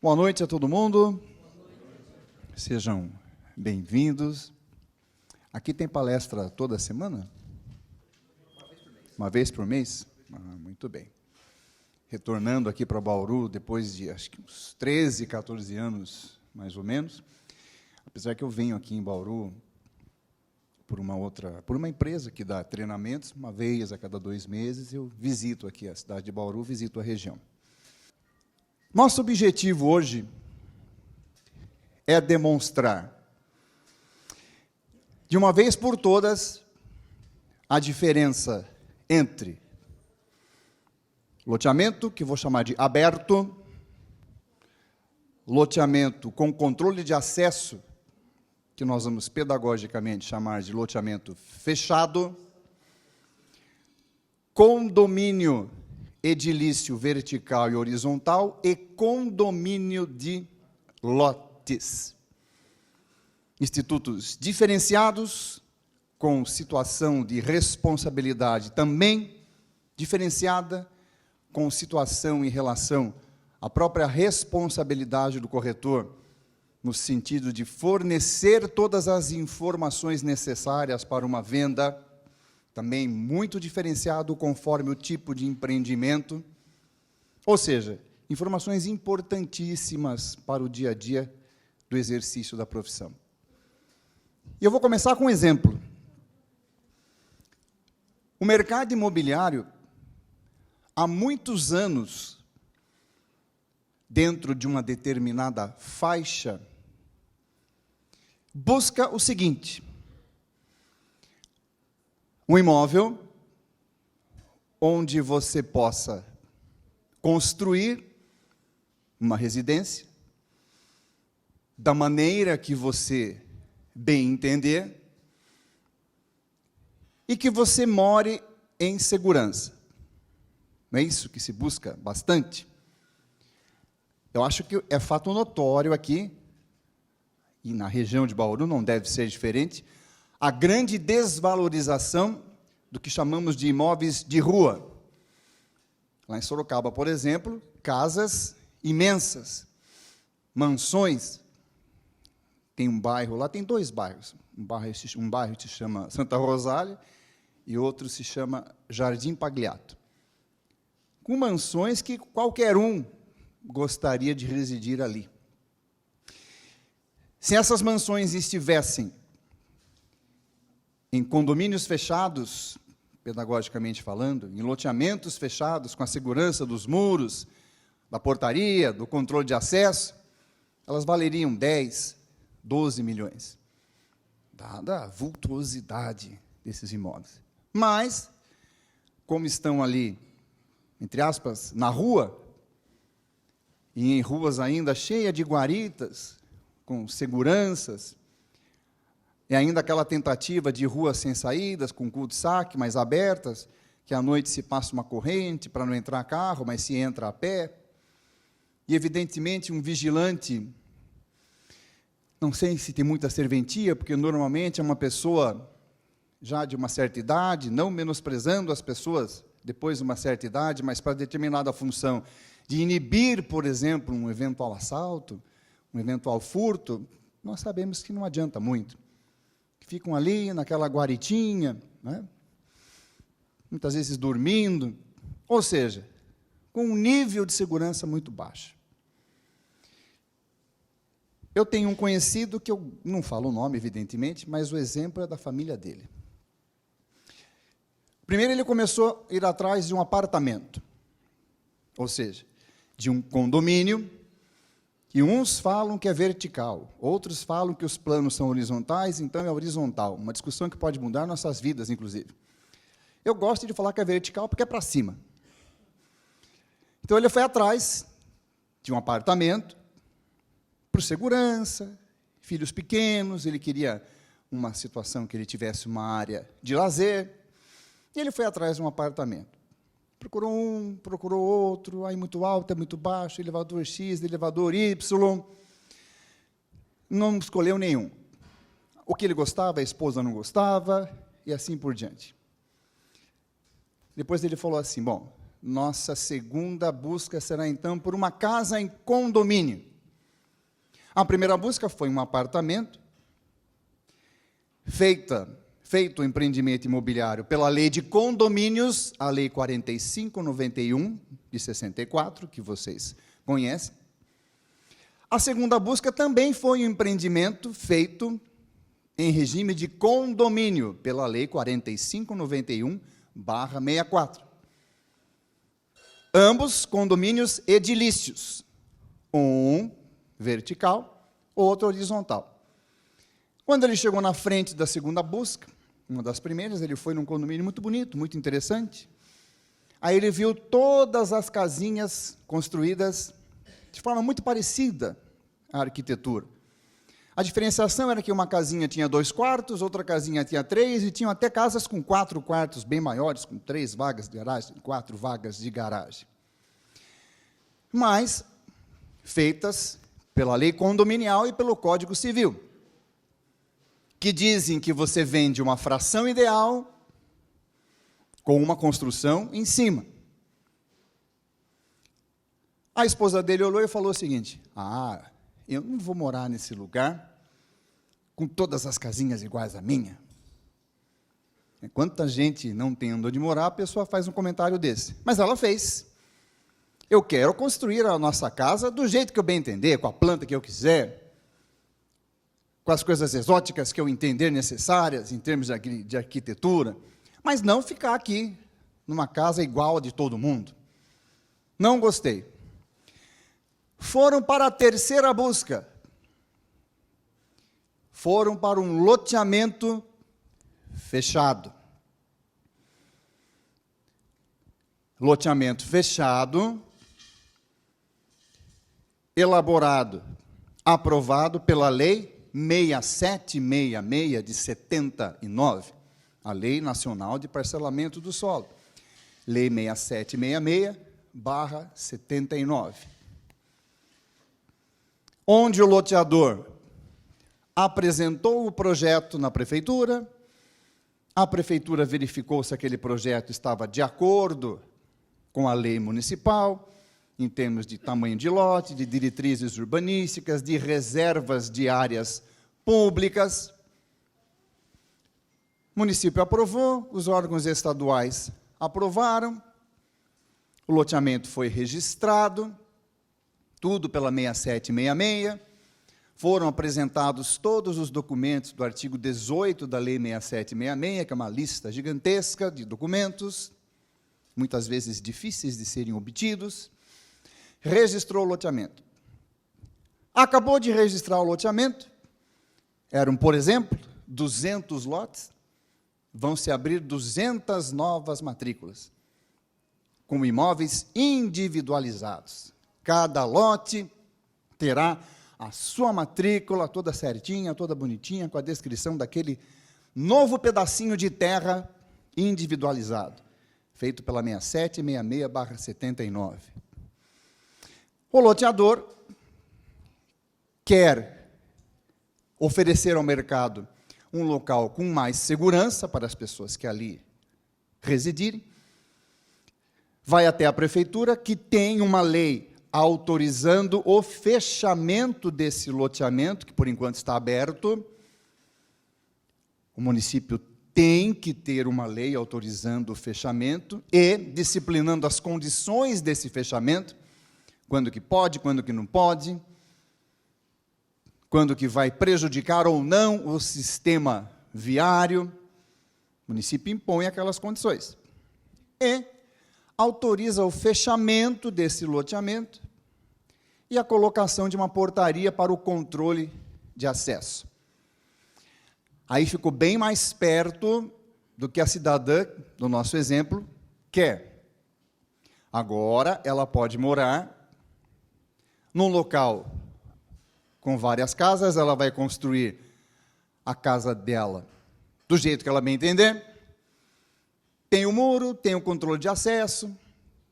Boa noite a todo mundo. Sejam bem-vindos. Aqui tem palestra toda semana? Uma vez por mês? Muito bem. Retornando aqui para Bauru, depois de, acho que uns 13, 14 anos, mais ou menos. Apesar que eu venho aqui em Bauru por uma empresa que dá treinamentos, uma vez a cada 2 meses, eu visito aqui a cidade de Bauru, visito a região. Nosso objetivo hoje é demonstrar, de uma vez por todas, a diferença entre loteamento, que vou chamar de aberto, loteamento com controle de acesso, que nós vamos pedagogicamente chamar de loteamento fechado, condomínio edilício vertical e horizontal e condomínio de lotes. Institutos diferenciados, com situação de responsabilidade também diferenciada, com situação em relação à própria responsabilidade do corretor, no sentido de fornecer todas as informações necessárias para uma venda, também muito diferenciado conforme o tipo de empreendimento, ou seja, informações importantíssimas para o dia a dia do exercício da profissão. E eu vou começar com um exemplo. O mercado imobiliário, há muitos anos, dentro de uma determinada faixa, busca o seguinte: um imóvel onde você possa construir uma residência da maneira que você bem entender e que você more em segurança. Não é isso que se busca bastante? Eu acho que é fato notório aqui, e na região de Bauru não deve ser diferente, a grande desvalorização do que chamamos de imóveis de rua. Lá em Sorocaba, por exemplo, casas imensas, mansões. Tem um bairro lá, tem 2 bairros. Um bairro se chama Santa Rosália e outro se chama Jardim Pagliato. Com mansões que qualquer um gostaria de residir ali. Se essas mansões estivessem em condomínios fechados, pedagogicamente falando, em loteamentos fechados, com a segurança dos muros, da portaria, do controle de acesso, elas valeriam 10, 12 milhões, dada a vultuosidade desses imóveis. Mas, como estão ali, entre aspas, na rua, e em ruas ainda cheias de guaritas, com seguranças, e ainda aquela tentativa de ruas sem saídas, com cul-de-sac, mais abertas, que à noite se passa uma corrente para não entrar carro, mas se entra a pé. E, evidentemente, um vigilante, não sei se tem muita serventia, porque normalmente é uma pessoa já de uma certa idade, não menosprezando as pessoas depois de uma certa idade, mas para determinada função de inibir, por exemplo, um eventual assalto, um eventual furto, nós sabemos que não adianta muito. Ficam ali naquela guaritinha, né? Muitas vezes dormindo, ou seja, com um nível de segurança muito baixo. Eu tenho um conhecido que eu não falo o nome, evidentemente, mas o exemplo é da família dele. Primeiro ele começou a ir atrás de um apartamento, ou seja, de um condomínio, que uns falam que é vertical, outros falam que os planos são horizontais, então é horizontal. Uma discussão que pode mudar nossas vidas, inclusive. Eu gosto de falar que é vertical porque é para cima. Então, ele foi atrás de um apartamento, por segurança, filhos pequenos, ele queria uma situação que ele tivesse uma área de lazer, e ele foi atrás de um apartamento. Procurou um, procurou outro, aí muito alto, é muito baixo, elevador X, elevador Y. Não escolheu nenhum. O que ele gostava, a esposa não gostava, e assim por diante. Depois ele falou assim, bom, nossa segunda busca será, então, por uma casa em condomínio. A primeira busca foi um apartamento, feito o empreendimento imobiliário pela Lei de Condomínios, a Lei 4591, de 64, que vocês conhecem. A segunda busca também foi um empreendimento feito em regime de condomínio, pela Lei 4591/64. Ambos condomínios edilícios, um vertical, outro horizontal. Quando ele chegou na frente da segunda busca, uma das primeiras, ele foi num condomínio muito bonito, muito interessante. Aí ele viu todas as casinhas construídas de forma muito parecida à arquitetura. A diferenciação era que uma casinha tinha 2 quartos, outra casinha tinha 3, e tinham até casas com 4 quartos bem maiores, com 3 vagas de garagem, 4 vagas de garagem. Mas feitas pela lei condominial e pelo Código Civil, que dizem que você vende uma fração ideal com uma construção em cima. A esposa dele olhou e falou o seguinte: eu não vou morar nesse lugar com todas as casinhas iguais à minha. Quanta gente não tem onde morar, a pessoa faz um comentário desse. Mas ela fez. Eu quero construir a nossa casa do jeito que eu bem entender, com a planta que eu quiser, com as coisas exóticas que eu entender necessárias em termos de arquitetura, mas não ficar aqui numa casa igual a de todo mundo. Não gostei. Foram para a terceira busca. Foram para um loteamento fechado. Loteamento fechado, elaborado, aprovado pela Lei 6766 de 79, a Lei Nacional de Parcelamento do Solo. Lei 6766/79. Onde o loteador apresentou o projeto na prefeitura, a prefeitura verificou se aquele projeto estava de acordo com a lei municipal, em termos de tamanho de lote, de diretrizes urbanísticas, de reservas de áreas públicas. O município aprovou, os órgãos estaduais aprovaram, o loteamento foi registrado, tudo pela 6766, foram apresentados todos os documentos do artigo 18 da Lei 6766, que é uma lista gigantesca de documentos, muitas vezes difíceis de serem obtidos, registrou o loteamento. Acabou de registrar o loteamento, eram, por exemplo, 200 lotes, vão se abrir 200 novas matrículas, com imóveis individualizados. Cada lote terá a sua matrícula toda certinha, toda bonitinha, com a descrição daquele novo pedacinho de terra individualizado, feito pela 6766/79. O loteador quer oferecer ao mercado um local com mais segurança para as pessoas que ali residirem, vai até a prefeitura, que tem uma lei autorizando o fechamento desse loteamento, que por enquanto está aberto. O município tem que ter uma lei autorizando o fechamento e disciplinando as condições desse fechamento, quando que pode, quando que não pode, quando que vai prejudicar ou não o sistema viário. O município impõe aquelas condições. E autoriza o fechamento desse loteamento e a colocação de uma portaria para o controle de acesso. Aí ficou bem mais perto do que a cidadã, do nosso exemplo, quer. Agora, ela pode morar num local com várias casas, ela vai construir a casa dela do jeito que ela bem entender. Tem o muro, tem o controle de acesso,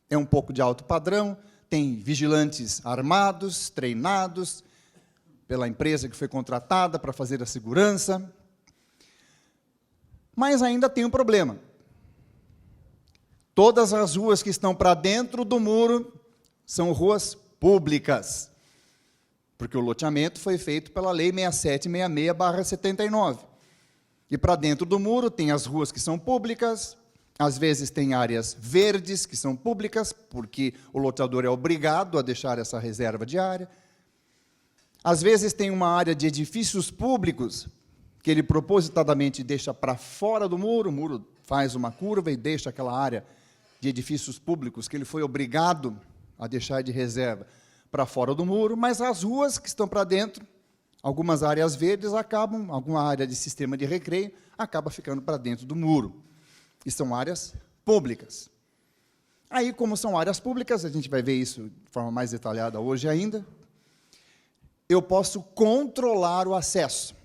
é um pouco de alto padrão, tem vigilantes armados, treinados pela empresa que foi contratada para fazer a segurança. Mas ainda tem um problema. Todas as ruas que estão para dentro do muro são ruas públicas. porque o loteamento foi feito pela Lei 6766/79. E para dentro do muro tem as ruas que são públicas, às vezes tem áreas verdes que são públicas, porque o loteador é obrigado a deixar essa reserva de área. Às vezes tem uma área de edifícios públicos, que ele propositadamente deixa para fora do muro, o muro faz uma curva e deixa aquela área de edifícios públicos que ele foi obrigado a deixar de reserva para fora do muro, mas as ruas que estão para dentro, algumas áreas verdes acabam, alguma área de sistema de recreio, acaba ficando para dentro do muro. E são áreas públicas. Aí, como são áreas públicas, a gente vai ver isso de forma mais detalhada hoje ainda, eu posso controlar o acesso,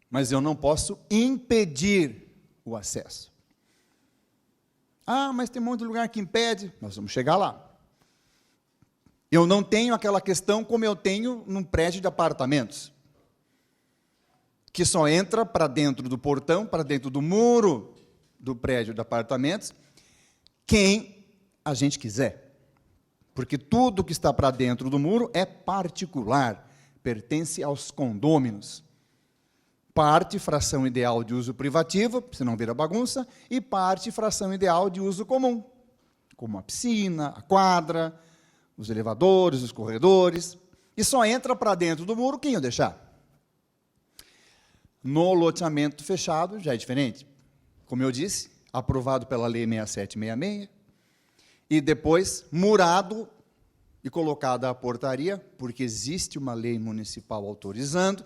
mas eu não posso impedir o acesso. Ah, mas tem um monte de lugar que impede. Nós vamos chegar lá. Eu não tenho aquela questão como eu tenho num prédio de apartamentos, que só entra para dentro do portão, para dentro do muro do prédio de apartamentos, quem a gente quiser. Porque tudo que está para dentro do muro é particular, pertence aos condôminos. Parte, fração ideal de uso privativo, senão vira bagunça, e parte, fração ideal de uso comum, como a piscina, a quadra, os elevadores, os corredores, e só entra para dentro do muro quem o deixar. No loteamento fechado, já é diferente. Como eu disse, aprovado pela Lei 6766, e depois murado e colocada a portaria, porque existe uma lei municipal autorizando,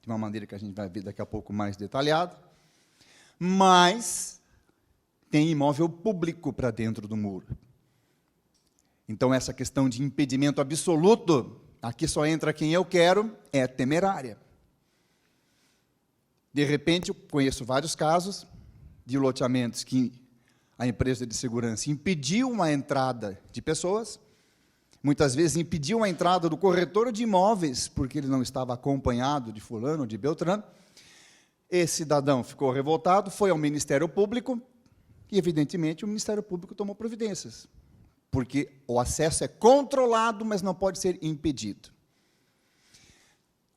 de uma maneira que a gente vai ver daqui a pouco mais detalhada, mas tem imóvel público para dentro do muro. Então, essa questão de impedimento absoluto, aqui só entra quem eu quero, é temerária. De repente, eu conheço vários casos de loteamentos que a empresa de segurança impediu a entrada de pessoas, muitas vezes impediu a entrada do corretor de imóveis, porque ele não estava acompanhado de fulano ou de beltrano. Esse cidadão ficou revoltado, foi ao Ministério Público, e, evidentemente, o Ministério Público tomou providências, porque o acesso é controlado, mas não pode ser impedido.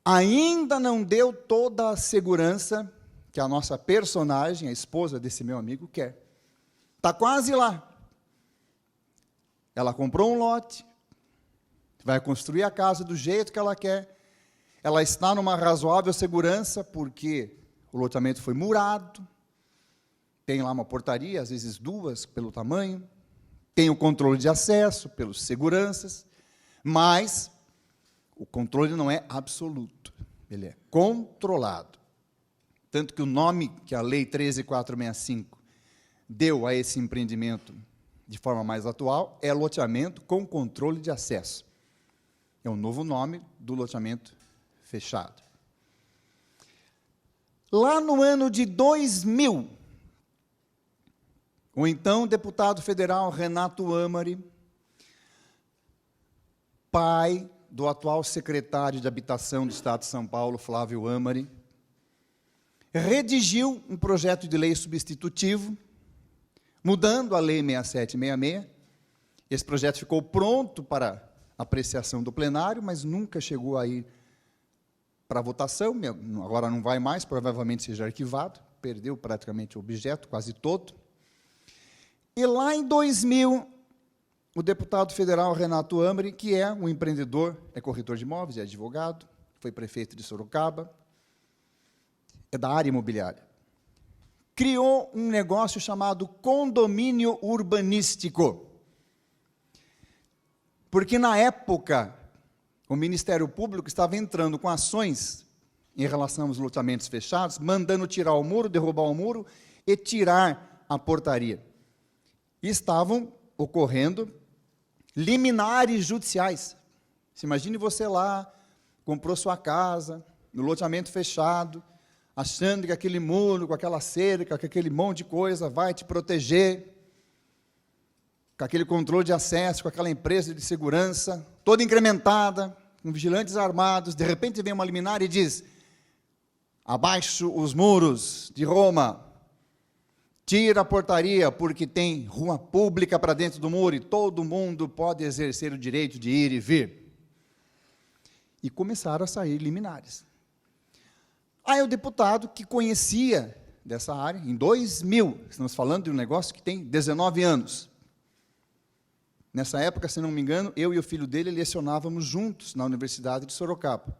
Ainda não deu toda a segurança que a nossa personagem, a esposa desse meu amigo, quer. Está quase lá. Ela comprou um lote, vai construir a casa do jeito que ela quer, ela está numa razoável segurança, porque o loteamento foi murado, tem lá uma portaria, às vezes duas, pelo tamanho, tem o controle de acesso, pelos seguranças, mas o controle não é absoluto, ele é controlado. Tanto que o nome que a Lei 13.465 deu a esse empreendimento de forma mais atual é loteamento com controle de acesso. É o novo nome do loteamento fechado. Lá no ano de 2000, o então deputado federal Renato Amari, pai do atual secretário de Habitação do Estado de São Paulo, Flávio Amari, redigiu um projeto de lei substitutivo, mudando a Lei 6766. Esse projeto ficou pronto para apreciação do plenário, mas nunca chegou a ir para votação, agora não vai mais, provavelmente seja arquivado, perdeu praticamente o objeto, quase todo. E lá em 2000, o deputado federal Renato Amari, que é um empreendedor, é corretor de imóveis, é advogado, foi prefeito de Sorocaba, é da área imobiliária, criou um negócio chamado condomínio urbanístico. Porque, na época, o Ministério Público estava entrando com ações em relação aos loteamentos fechados, mandando tirar o muro, derrubar o muro e tirar a portaria. E estavam ocorrendo liminares judiciais. Se imagine você lá, comprou sua casa, no loteamento fechado, achando que aquele muro, com aquela cerca, com aquele monte de coisa vai te proteger, com aquele controle de acesso, com aquela empresa de segurança, toda incrementada, com vigilantes armados, de repente vem uma liminar e diz: abaixo os muros de Roma, tira a portaria, porque tem rua pública para dentro do muro e todo mundo pode exercer o direito de ir e vir. E começaram a sair liminares. Aí o deputado, que conhecia dessa área, em 2000, estamos falando de um negócio que tem 19 anos. Nessa época, se não me engano, eu e o filho dele lecionávamos juntos na Universidade de Sorocaba.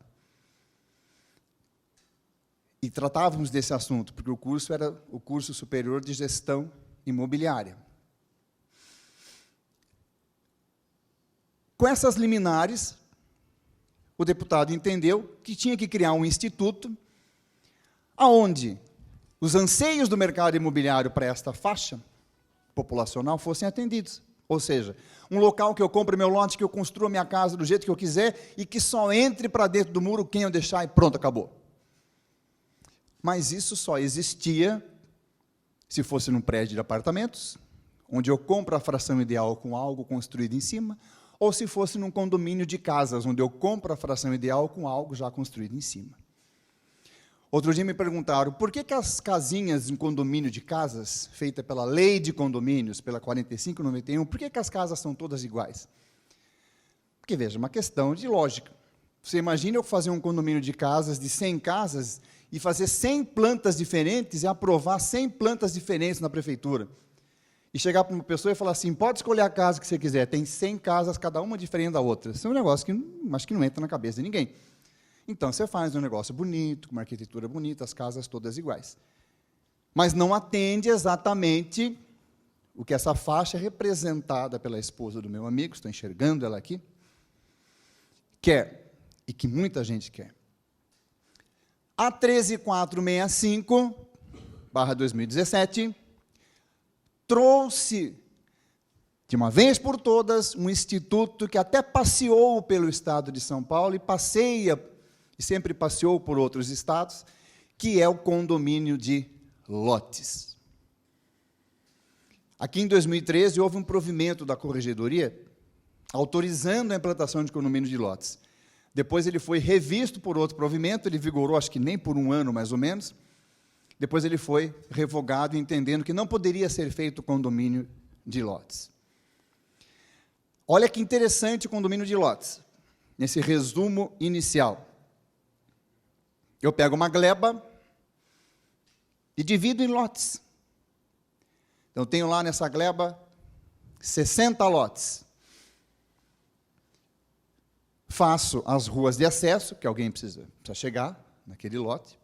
E tratávamos desse assunto, porque o curso era o curso superior de gestão imobiliária. Com essas liminares, o deputado entendeu que tinha que criar um instituto aonde os anseios do mercado imobiliário para esta faixa populacional fossem atendidos. Ou seja, um local que eu compre meu lote, que eu construa minha casa do jeito que eu quiser e que só entre para dentro do muro quem eu deixar e pronto, acabou. Mas isso só existia se fosse num prédio de apartamentos, onde eu compro a fração ideal com algo construído em cima, ou se fosse num condomínio de casas, onde eu compro a fração ideal com algo já construído em cima. Outro dia me perguntaram, por que as casinhas em condomínio de casas, feita pela lei de condomínios, pela 4591, por que as casas são todas iguais? Porque, veja, uma questão de lógica. Você imagina eu fazer um condomínio de casas, de 100 casas, e fazer 100 plantas diferentes e aprovar 100 plantas diferentes na prefeitura. E chegar para uma pessoa e falar assim, pode escolher a casa que você quiser, tem 100 casas, cada uma diferente da outra. Isso é um negócio que acho que não entra na cabeça de ninguém. Então, você faz um negócio bonito, com uma arquitetura bonita, as casas todas iguais. Mas não atende exatamente o que essa faixa representada pela esposa do meu amigo, estou enxergando ela aqui, quer, e que muita gente quer. A 13465/2017 trouxe, de uma vez por todas, um instituto que até passeou pelo estado de São Paulo e passeia, e sempre passeou por outros estados, que é o condomínio de lotes. Aqui em 2013, houve um provimento da Corregedoria autorizando a implantação de condomínio de lotes. Depois ele foi revisto por outro provimento, ele vigorou acho que nem por um ano, mais ou menos. Depois ele foi revogado, entendendo que não poderia ser feito condomínio de lotes. Olha que interessante o condomínio de lotes, nesse resumo inicial. Eu pego uma gleba e divido em lotes. Então, eu tenho lá nessa gleba 60 lotes. Faço as ruas de acesso, que alguém precisa chegar naquele lote.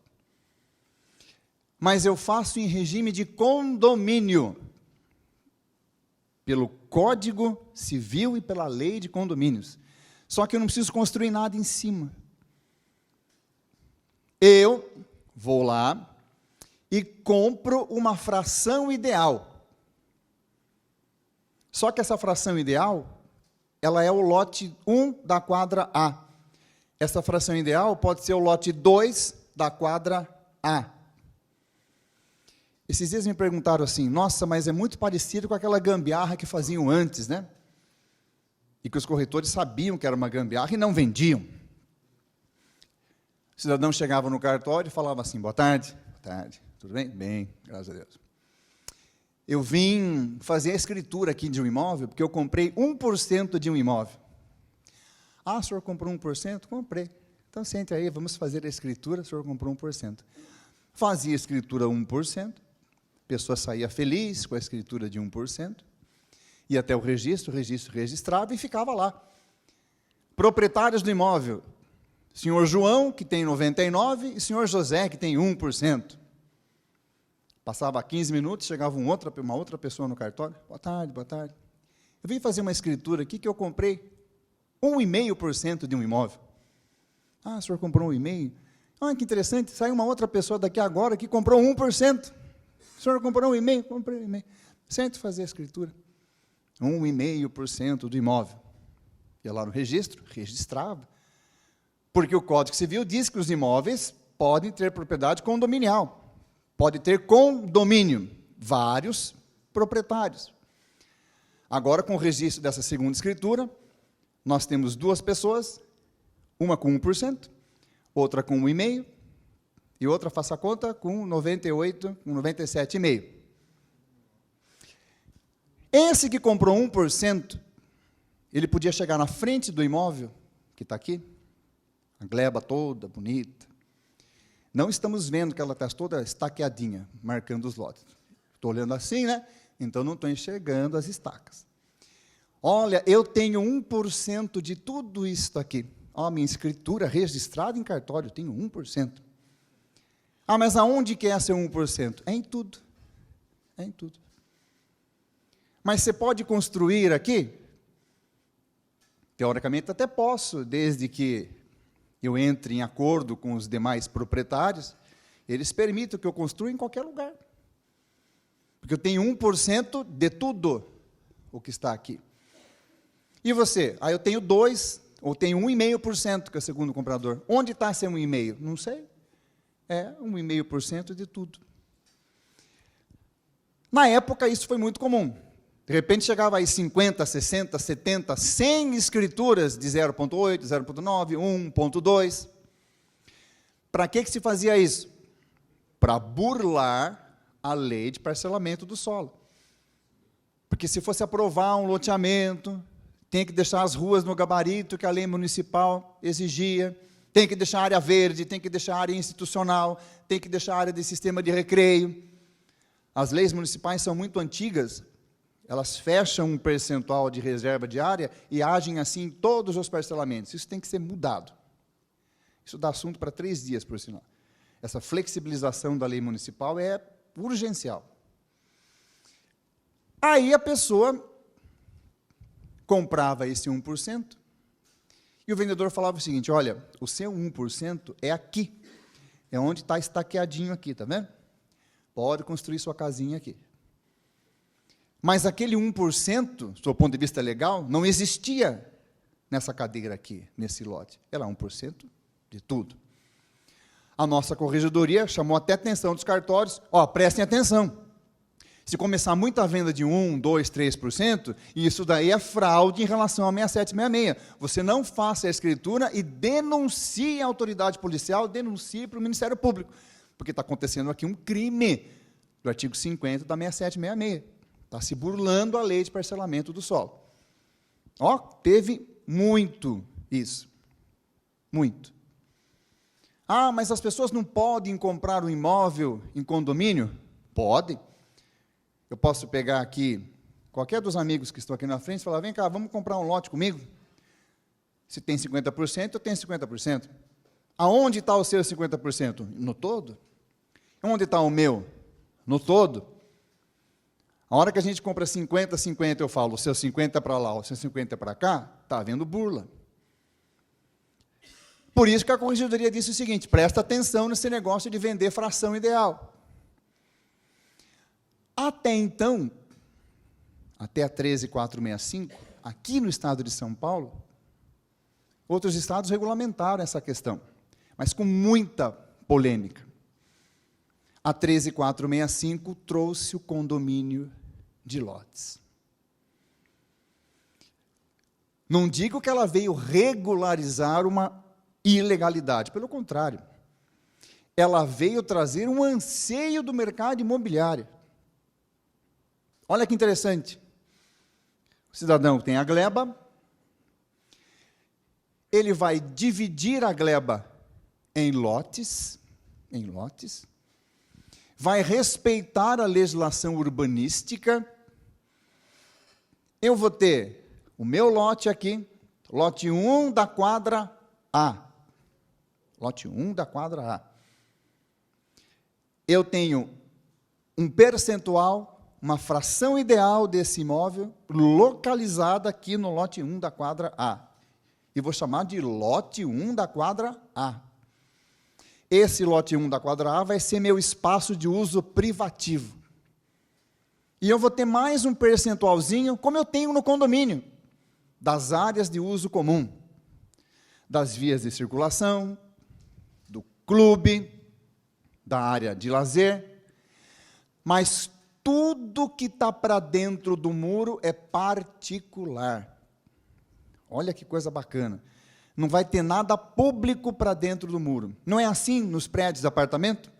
Mas eu faço em regime de condomínio, pelo Código Civil e pela Lei de Condomínios. Só que eu não preciso construir nada em cima. Eu vou lá e compro uma fração ideal. Só que essa fração ideal, ela é o lote 1 da quadra A. Essa fração ideal pode ser o lote 2 da quadra A. Esses dias me perguntaram assim, nossa, mas é muito parecido com aquela gambiarra que faziam antes, né? E que os corretores sabiam que era uma gambiarra e não vendiam. O cidadão chegava no cartório e falava assim, boa tarde, tudo bem? Bem, graças a Deus. Eu vim fazer a escritura aqui de um imóvel, porque eu comprei 1% de um imóvel. Ah, o senhor comprou 1%? Comprei. Então, sente aí, vamos fazer a escritura, o senhor comprou 1%. Fazia a escritura 1%, a pessoa saía feliz com a escritura de 1%, ia até o registro registrava e ficava lá. Proprietários do imóvel, senhor João, que tem 99%, e senhor José, que tem 1%. Passava 15 minutos, chegava uma outra pessoa no cartório, boa tarde. Eu vim fazer uma escritura aqui que eu comprei 1,5% de um imóvel. Ah, o senhor comprou 1,5%? Ah, que interessante, saiu uma outra pessoa daqui agora que comprou 1%. O senhor comprou 1,5%? Comprei 1,5%. Sente fazer a escritura. 1,5% do imóvel. Ia lá no registro, registrava. Porque o Código Civil diz que os imóveis podem ter propriedade condominial. Pode ter condomínio, vários proprietários. Agora, com o registro dessa segunda escritura, nós temos duas pessoas, uma com 1%, outra com 1,5%, e outra, faça a conta, com 98%, com 97,5%. Esse que comprou 1%, ele podia chegar na frente do imóvel, que está aqui, a gleba toda bonita. Não estamos vendo que ela está toda estaqueadinha, marcando os lotes. Estou olhando assim, né? Então não estou enxergando as estacas. Olha, eu tenho 1% de tudo isso aqui. Ó, minha escritura registrada em cartório, eu tenho 1%. Ah, mas aonde que é esse 1%? É em tudo. É em tudo. Mas você pode construir aqui? Teoricamente até posso, desde que eu entre em acordo com os demais proprietários, eles permitem que eu construa em qualquer lugar. Porque eu tenho 1% de tudo o que está aqui. E você? Ah, eu tenho 2%, ou tenho 1,5%, que é o segundo comprador. Onde está esse 1,5%? Não sei. É 1,5% de tudo. Na época, isso foi muito comum. De repente, chegava aí 50, 60, 70, 100 escrituras de 0,8, 0,9, 1,2. Para que se fazia isso? Para burlar a lei de parcelamento do solo. Porque se fosse aprovar um loteamento, tem que deixar as ruas no gabarito que a lei municipal exigia, tem que deixar área verde, tem que deixar área institucional, tem que deixar área de sistema de recreio. As leis municipais são muito antigas, elas fecham um percentual de reserva de área e agem assim em todos os parcelamentos. Isso tem que ser mudado. Isso dá assunto para 3 dias, por sinal. Essa flexibilização da lei municipal é urgencial. Aí a pessoa comprava esse 1%, e o vendedor falava o seguinte, olha, o seu 1% é aqui, é onde está estaqueadinho aqui, está vendo? Pode construir sua casinha aqui. Mas aquele 1%, do seu ponto de vista legal, não existia nessa cadeira aqui, nesse lote. Era 1% de tudo. A nossa corregedoria chamou até a atenção dos cartórios, ó, prestem atenção. Se começar muita venda de 1%, 2%, 3%, isso daí é fraude em relação ao 6766. Você não faça a escritura e denuncie a autoridade policial, denuncie para o Ministério Público, porque está acontecendo aqui um crime do artigo 50 da 6766. Está se burlando a lei de parcelamento do solo. Ó, teve muito isso. Muito. Ah, mas as pessoas não podem comprar um imóvel em condomínio? Pode. Eu posso pegar aqui qualquer dos amigos que estão aqui na frente e falar, vem cá, vamos comprar um lote comigo? Se tem 50%, eu tenho 50%. Aonde está o seu 50%? No todo. Onde está o meu? No todo. A hora que a gente compra 50, 50, eu falo, o seu 50 é para lá, o seu 50 é para cá, está havendo burla. Por isso que a corregedoria disse o seguinte, presta atenção nesse negócio de vender fração ideal. Até então, até a 13.465, aqui no estado de São Paulo, outros estados regulamentaram essa questão, mas com muita polêmica. A 13.465 trouxe o condomínio de lotes. Não digo que ela veio regularizar uma ilegalidade, pelo contrário. Ela veio trazer um anseio do mercado imobiliário. Olha que interessante. O cidadão tem a gleba, ele vai dividir a gleba em lotes, vai respeitar a legislação urbanística. Eu vou ter o meu lote aqui, lote 1 da quadra A. Lote 1 da quadra A. Eu tenho um percentual, uma fração ideal desse imóvel, localizada aqui no lote 1 da quadra A. E vou chamar de lote 1 da quadra A. Esse lote 1 da quadra A vai ser meu espaço de uso privativo. E eu vou ter mais um percentualzinho, como eu tenho no condomínio, das áreas de uso comum, das vias de circulação, do clube, da área de lazer, mas tudo que está para dentro do muro é particular. Olha que coisa bacana. Não vai ter nada público para dentro do muro. Não é assim nos prédios de apartamento?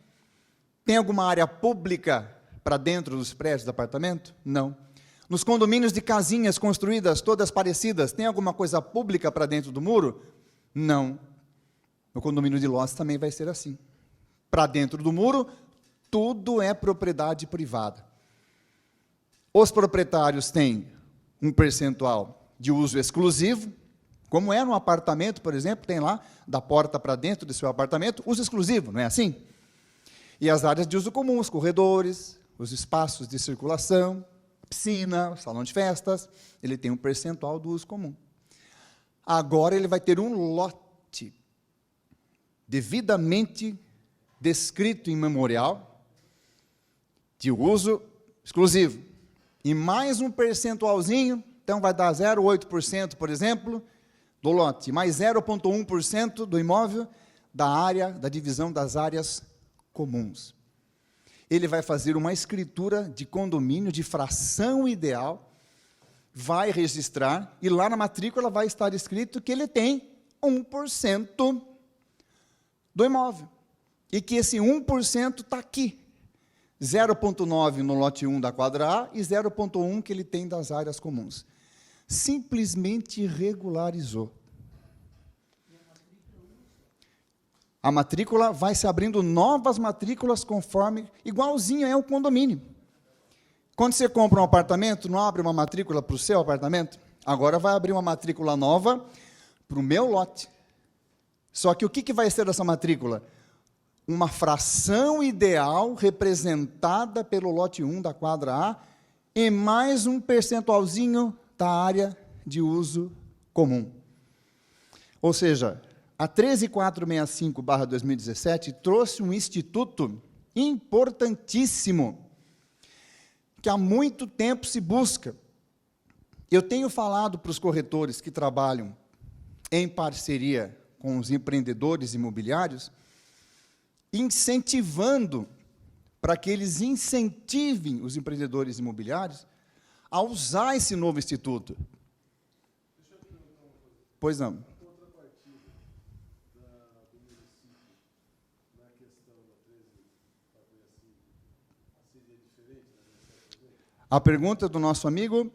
Tem alguma área pública para dentro dos prédios de apartamento? Não. Nos condomínios de casinhas construídas, todas parecidas, tem alguma coisa pública para dentro do muro? Não. No condomínio de lotes também vai ser assim. Para dentro do muro, tudo é propriedade privada. Os proprietários têm um percentual de uso exclusivo, como é no apartamento, por exemplo, tem lá, da porta para dentro do seu apartamento, uso exclusivo, não é assim? E as áreas de uso comum, os corredores, os espaços de circulação, piscina, o salão de festas, ele tem um percentual do uso comum. Agora ele vai ter um lote devidamente descrito em memorial de uso exclusivo. E mais um percentualzinho, então vai dar 0,8%, por exemplo, do lote, mais 0,1% do imóvel da área, da divisão das áreas comuns. Ele vai fazer uma escritura de condomínio de fração ideal, vai registrar, e lá na matrícula vai estar escrito que ele tem 1% do imóvel. E que esse 1% está aqui. 0,9 no lote 1 da quadra A e 0,1 que ele tem das áreas comuns. Simplesmente regularizou. A matrícula vai se abrindo novas matrículas conforme, igualzinho é o condomínio. Quando você compra um apartamento, não abre uma matrícula para o seu apartamento? Agora vai abrir uma matrícula nova para o meu lote. Só que o que vai ser essa matrícula? Uma fração ideal representada pelo lote 1 da quadra A e mais um percentualzinho da área de uso comum. Ou seja, a 13465/2017 trouxe um instituto importantíssimo que há muito tempo se busca. Eu tenho falado para os corretores que trabalham em parceria com os empreendedores imobiliários, incentivando para que eles incentivem os empreendedores imobiliários a usar esse novo instituto. Pois não. A pergunta do nosso amigo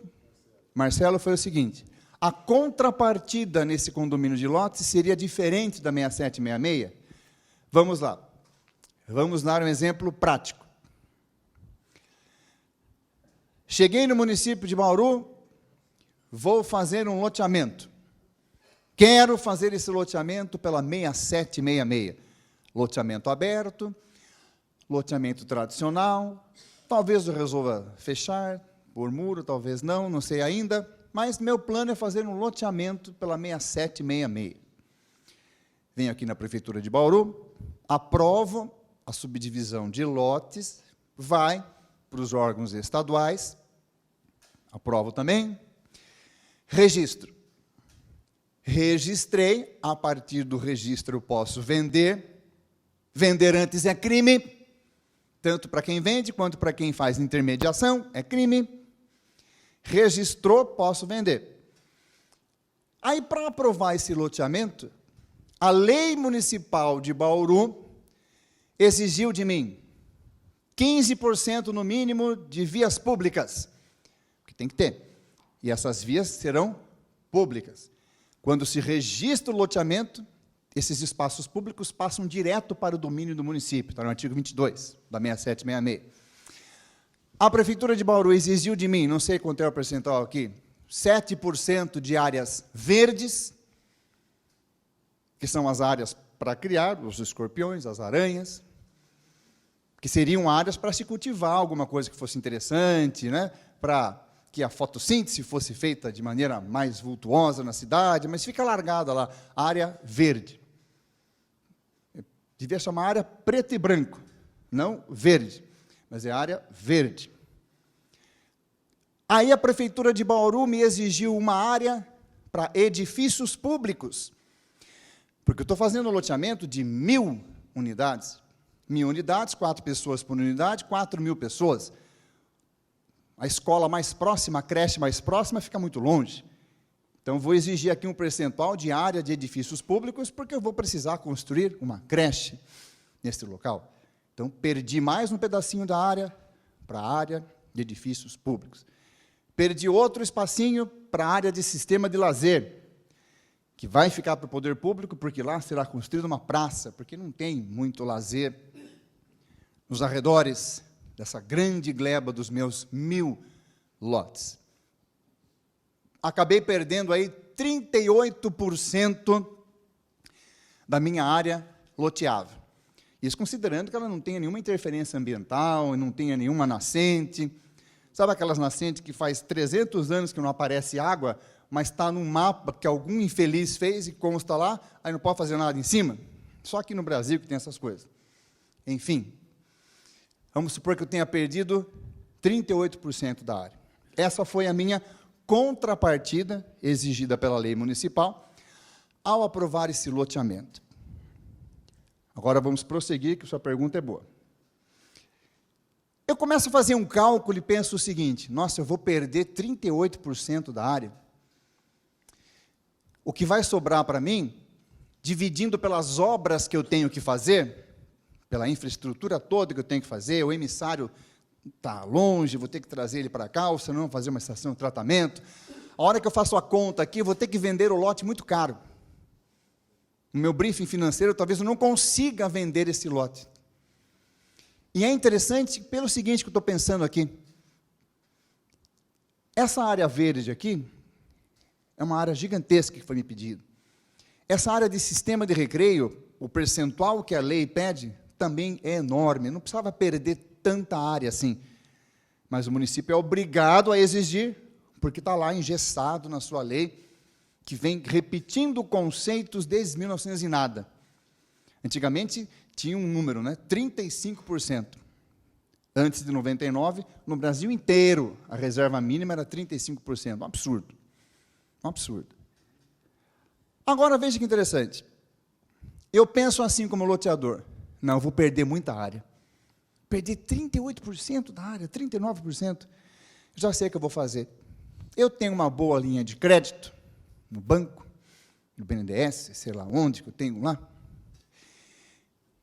Marcelo foi o seguinte: a contrapartida nesse condomínio de lotes seria diferente da 6766? Vamos lá. Vamos dar um exemplo prático. Cheguei no município de Bauru, vou fazer um loteamento. Quero fazer esse loteamento pela 6766. Loteamento aberto, loteamento tradicional. Talvez eu resolva fechar por muro, talvez não sei ainda, mas meu plano é fazer um loteamento pela 6766. Venho aqui na Prefeitura de Bauru, aprovo a subdivisão de lotes, vai para os órgãos estaduais, aprovo também, registro. Registrei, a partir do registro eu posso vender. Vender antes é crime, tanto para quem vende, quanto para quem faz intermediação, é crime. Registrou, posso vender. Aí, para aprovar esse loteamento, a lei municipal de Bauru exigiu de mim 15% no mínimo de vias públicas, que tem que ter. E essas vias serão públicas. Quando se registra o loteamento, esses espaços públicos passam direto para o domínio do município, está no artigo 22 da 6766. A Prefeitura de Bauru exigiu de mim, não sei quanto é o percentual aqui, 7% de áreas verdes, que são as áreas para criar os escorpiões, as aranhas, que seriam áreas para se cultivar alguma coisa que fosse interessante, né? Para que a fotossíntese fosse feita de maneira mais vultuosa na cidade, mas fica largada lá, área verde. Devia chamar área preto e branco, não verde, mas é área verde. Aí a Prefeitura de Bauru me exigiu uma área para edifícios públicos, porque eu estou fazendo um loteamento de 1.000 unidades. 1.000 unidades, 4 pessoas por unidade, 4.000 pessoas. A escola mais próxima, a creche mais próxima, fica muito longe. Então, vou exigir aqui um percentual de área de edifícios públicos, porque eu vou precisar construir uma creche nesse local. Então, perdi mais um pedacinho da área para a área de edifícios públicos. Perdi outro espacinho para a área de sistema de lazer, que vai ficar para o poder público, porque lá será construída uma praça, porque não tem muito lazer nos arredores dessa grande gleba dos meus 1.000 lotes. Acabei perdendo aí 38% da minha área loteável. Isso considerando que ela não tenha nenhuma interferência ambiental, não tenha nenhuma nascente. Sabe aquelas nascentes que faz 300 anos que não aparece água, mas está num mapa que algum infeliz fez e consta lá, aí não pode fazer nada em cima? Só aqui no Brasil que tem essas coisas. Enfim, vamos supor que eu tenha perdido 38% da área. Essa foi a minha contrapartida exigida pela lei municipal ao aprovar esse loteamento. Agora vamos prosseguir, que sua pergunta é boa. Eu começo a fazer um cálculo e penso o seguinte: nossa, eu vou perder 38% da área. O que vai sobrar para mim, dividindo pelas obras que eu tenho que fazer, pela infraestrutura toda que eu tenho que fazer, o emissário está longe, vou ter que trazer ele para cá, ou senão fazer uma estação de tratamento. A hora que eu faço a conta aqui, eu vou ter que vender o lote muito caro. No meu briefing financeiro, talvez eu não consiga vender esse lote. E é interessante pelo seguinte que eu estou pensando aqui. Essa área verde aqui é uma área gigantesca que foi me pedido. Essa área de sistema de recreio, o percentual que a lei pede, também é enorme. Não precisava perder tanta área assim. Mas o município é obrigado a exigir, porque está lá engessado na sua lei, que vem repetindo conceitos desde 1900 e nada. Antigamente, tinha um número, né? 35%. Antes de 99, no Brasil inteiro, a reserva mínima era 35%. Um absurdo. Um absurdo. Agora, veja que interessante. Eu penso assim como loteador. Não, eu vou perder muita área. Perder 38% da área, 39%. Já sei o que eu vou fazer. Eu tenho uma boa linha de crédito, no banco, no BNDES, sei lá onde que eu tenho lá.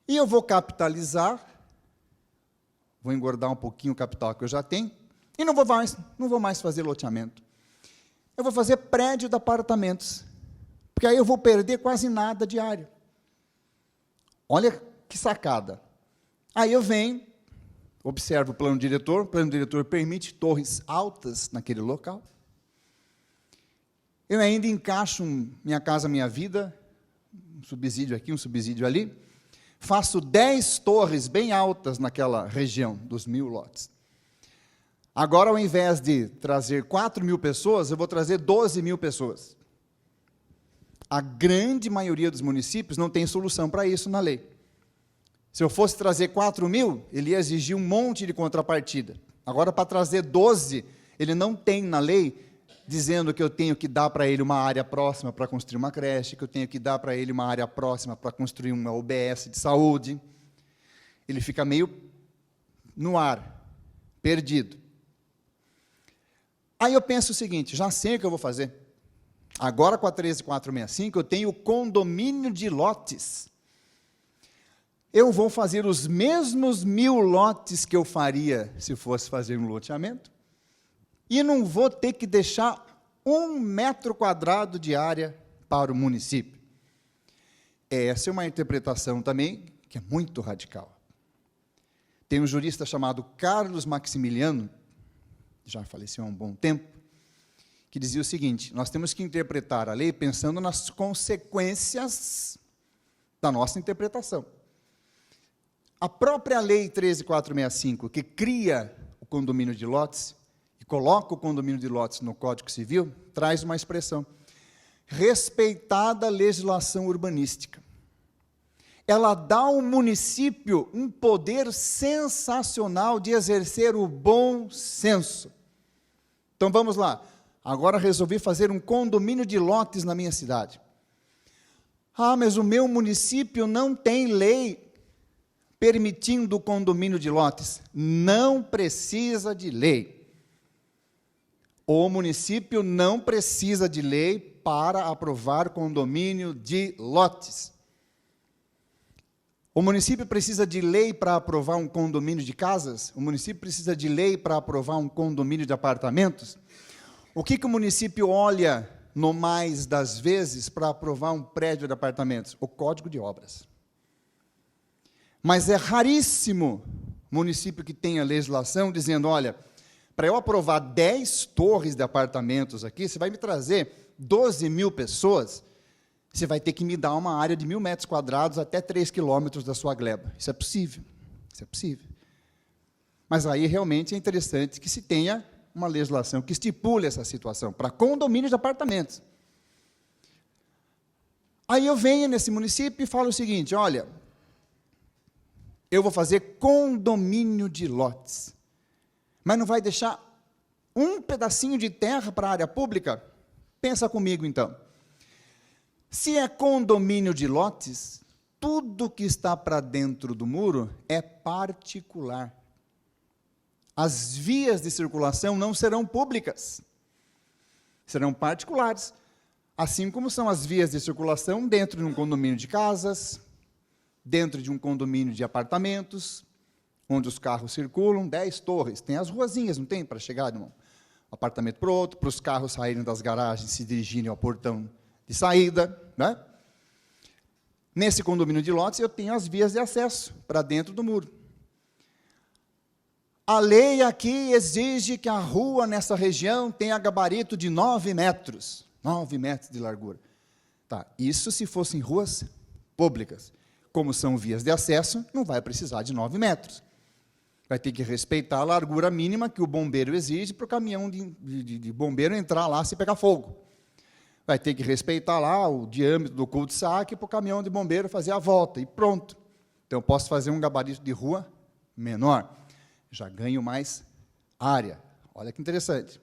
E eu vou capitalizar, vou engordar um pouquinho o capital que eu já tenho, e não vou mais fazer loteamento. Eu vou fazer prédio de apartamentos, porque aí eu vou perder quase nada de área. Olha que sacada. Aí eu venho, observo o plano diretor permite torres altas naquele local. Eu ainda encaixo Minha Casa Minha Vida, um subsídio aqui, um subsídio ali, faço 10 torres bem altas naquela região dos 1.000 lotes. Agora, ao invés de trazer 4.000 pessoas, eu vou trazer 12.000 pessoas. A grande maioria dos municípios não tem solução para isso na lei. Se eu fosse trazer 4.000, ele ia exigir um monte de contrapartida. Agora, para trazer 12, ele não tem na lei dizendo que eu tenho que dar para ele uma área próxima para construir uma creche, que eu tenho que dar para ele uma área próxima para construir uma UBS de saúde. Ele fica meio no ar, perdido. Aí eu penso o seguinte, já sei o que eu vou fazer. Agora, com a 13465, eu tenho o condomínio de lotes. Eu vou fazer os mesmos 1.000 lotes que eu faria se fosse fazer um loteamento, e não vou ter que deixar 1 metro quadrado de área para o município. Essa é uma interpretação também que é muito radical. Tem um jurista chamado Carlos Maximiliano, já faleceu há um bom tempo, que dizia o seguinte: nós temos que interpretar a lei pensando nas consequências da nossa interpretação. A própria Lei 13.465, que cria o condomínio de lotes, e coloca o condomínio de lotes no Código Civil, traz uma expressão: respeitada a legislação urbanística. Ela dá ao município um poder sensacional de exercer o bom senso. Então, vamos lá. Agora resolvi fazer um condomínio de lotes na minha cidade. Ah, mas o meu município não tem lei permitindo o condomínio de lotes. Não precisa de lei. O município não precisa de lei para aprovar condomínio de lotes. O município precisa de lei para aprovar um condomínio de casas? O município precisa de lei para aprovar um condomínio de apartamentos? O que o município olha no mais das vezes, para aprovar um prédio de apartamentos? O Código de Obras. Mas é raríssimo município que tenha legislação dizendo, olha, para eu aprovar 10 torres de apartamentos aqui, você vai me trazer 12 mil pessoas, você vai ter que me dar uma área de 1.000 metros quadrados até 3 quilômetros da sua gleba. Isso é possível. Isso é possível. Mas aí, realmente, é interessante que se tenha uma legislação que estipule essa situação para condomínios de apartamentos. Aí eu venho nesse município e falo o seguinte, olha, eu vou fazer condomínio de lotes, mas não vai deixar um pedacinho de terra para a área pública? Pensa comigo, então. Se é condomínio de lotes, tudo que está para dentro do muro é particular. As vias de circulação não serão públicas, serão particulares, assim como são as vias de circulação dentro de um condomínio de casas, dentro de um condomínio de apartamentos, onde os carros circulam, 10 torres, tem as ruazinhas, não tem, para chegar de um apartamento para o outro, para os carros saírem das garagens e se dirigirem ao portão de saída, né? Nesse condomínio de lotes, eu tenho as vias de acesso para dentro do muro. A lei aqui exige que a rua nessa região tenha gabarito de 9 metros, 9 metros de largura. Tá, isso se fossem ruas públicas. Como são vias de acesso, não vai precisar de 9 metros. Vai ter que respeitar a largura mínima que o bombeiro exige para o caminhão de bombeiro entrar lá se pegar fogo. Vai ter que respeitar lá o diâmetro do cul-de-sac para o caminhão de bombeiro fazer a volta, e pronto. Então, eu posso fazer um gabarito de rua menor. Já ganho mais área. Olha que interessante.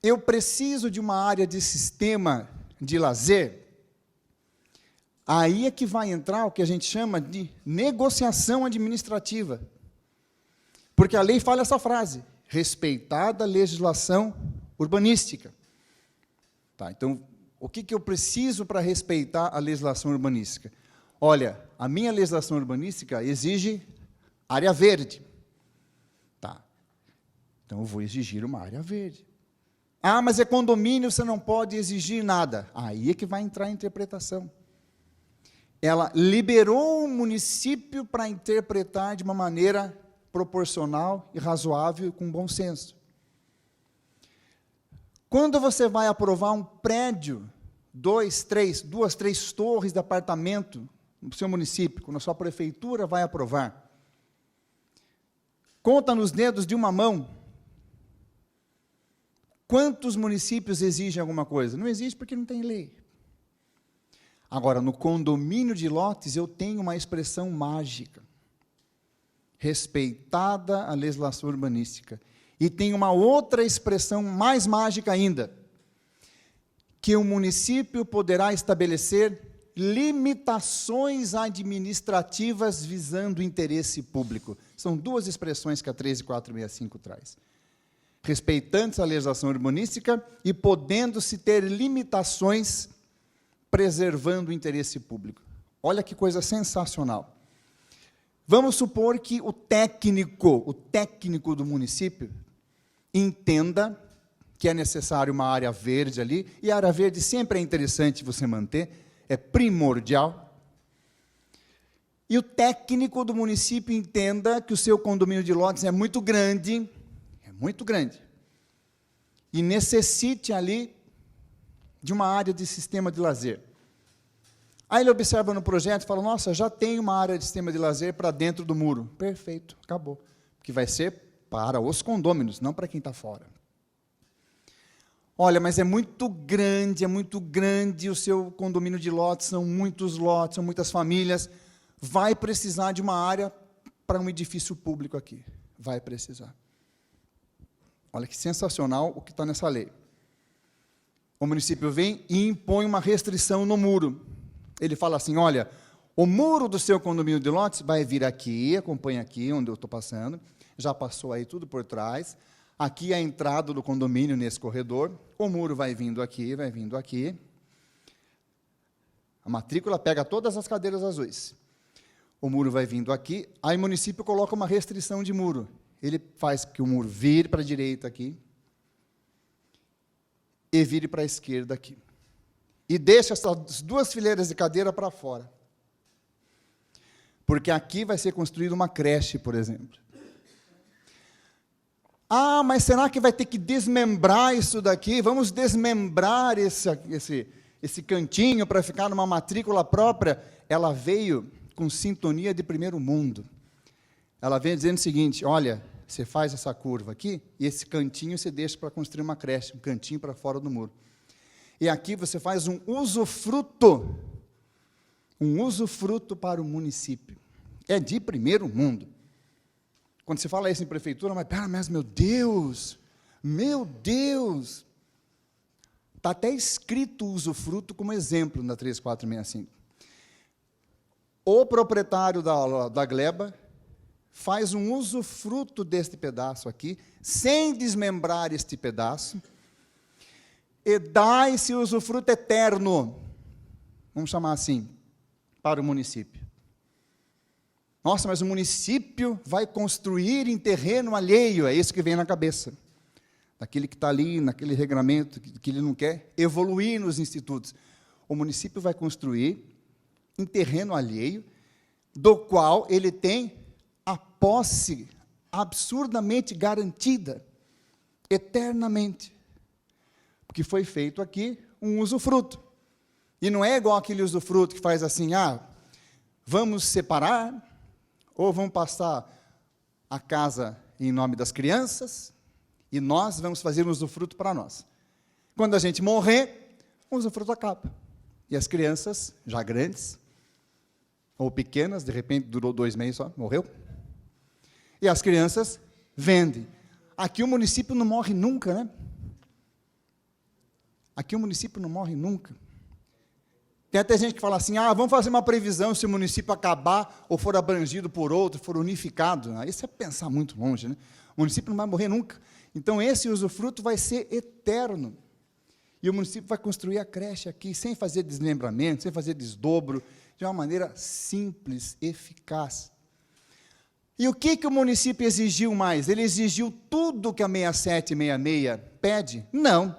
Eu preciso de uma área de sistema de lazer. Aí é que vai entrar o que a gente chama de negociação administrativa. Porque a lei fala essa frase, respeitada a legislação urbanística. Tá, então, o que eu preciso para respeitar a legislação urbanística? Olha, a minha legislação urbanística exige área verde. Tá. Então, eu vou exigir uma área verde. Ah, mas é condomínio, você não pode exigir nada. Aí é que vai entrar a interpretação. Ela liberou o município para interpretar de uma maneira proporcional e razoável e com bom senso. Quando você vai aprovar um prédio, duas, três torres de apartamento no seu município, quando a sua prefeitura vai aprovar, conta nos dedos de uma mão quantos municípios exigem alguma coisa. Não existe porque não tem lei. Agora, no condomínio de lotes, eu tenho uma expressão mágica, respeitada a legislação urbanística. E tem uma outra expressão mais mágica ainda, que o município poderá estabelecer limitações administrativas visando o interesse público. São duas expressões que a 13465 traz. Respeitantes a legislação urbanística e podendo-se ter limitações preservando o interesse público. Olha que coisa sensacional. Vamos supor que o técnico do município entenda que é necessário uma área verde ali, e a área verde sempre é interessante você manter, é primordial. E o técnico do município entenda que o seu condomínio de lotes é muito grande, e necessite ali de uma área de sistema de lazer. Aí ele observa no projeto e fala, nossa, já tem uma área de sistema de lazer para dentro do muro. Perfeito, acabou. Porque vai ser para os condôminos, não para quem está fora. Olha, mas é muito grande o seu condomínio de lotes, são muitos lotes, são muitas famílias, vai precisar de uma área para um edifício público aqui. Vai precisar. Olha que sensacional o que está nessa lei. O município vem e impõe uma restrição no muro. Ele fala assim, olha, o muro do seu condomínio de lotes vai vir aqui, acompanha aqui onde eu estou passando, já passou aí tudo por trás, aqui é a entrada do condomínio nesse corredor, o muro vai vindo aqui, a matrícula pega todas as cadeiras azuis, o muro vai vindo aqui, aí o município coloca uma restrição de muro, ele faz que o muro vire para a direita aqui, e vire para a esquerda aqui. E deixe essas 2 fileiras de cadeira para fora. Porque aqui vai ser construída uma creche, por exemplo. Ah, mas será que vai ter que desmembrar isso daqui? Vamos desmembrar esse cantinho para ficar numa matrícula própria? Ela veio com sintonia de primeiro mundo. Ela vem dizendo o seguinte, olha, você faz essa curva aqui, e esse cantinho você deixa para construir uma creche, um cantinho para fora do muro. E aqui você faz um usufruto para o município. É de primeiro mundo. Quando você fala isso em prefeitura, mas meu Deus, está até escrito o usufruto como exemplo na 3465. O proprietário da gleba faz um usufruto deste pedaço aqui, sem desmembrar este pedaço, e dá esse usufruto eterno, vamos chamar assim, para o município. Nossa, mas o município vai construir em terreno alheio, é isso que vem na cabeça, daquele que está ali, naquele regramento, que ele não quer evoluir nos institutos. O município vai construir em terreno alheio, do qual ele tem a posse absurdamente garantida, eternamente, porque foi feito aqui um usufruto. E não é igual aquele usufruto que faz assim, vamos separar, ou vamos passar a casa em nome das crianças, e nós vamos fazer um usufruto para nós. Quando a gente morrer, o usufruto acaba. E as crianças, já grandes, ou pequenas, de repente durou 2 meses só, morreu. E as crianças vendem. Aqui o município não morre nunca, né? Aqui o município não morre nunca. Tem até gente que fala assim, vamos fazer uma previsão se o município acabar ou for abrangido por outro, for unificado. Isso é pensar muito longe, né? O município não vai morrer nunca. Então, esse usufruto vai ser eterno. E o município vai construir a creche aqui, sem fazer desmembramento, sem fazer desdobro, de uma maneira simples, eficaz. E o que o município exigiu mais? Ele exigiu tudo que a 6766 pede? Não.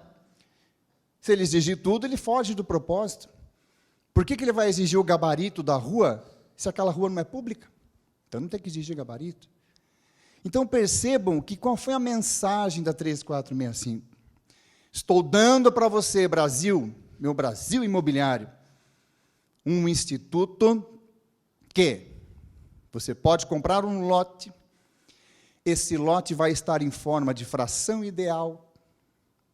Se ele exigir tudo, ele foge do propósito. Por que ele vai exigir o gabarito da rua, se aquela rua não é pública? Então, não tem que exigir gabarito. Então, percebam que qual foi a mensagem da 3465. Estou dando para você, Brasil, meu Brasil imobiliário, um instituto que você pode comprar um lote, esse lote vai estar em forma de fração ideal,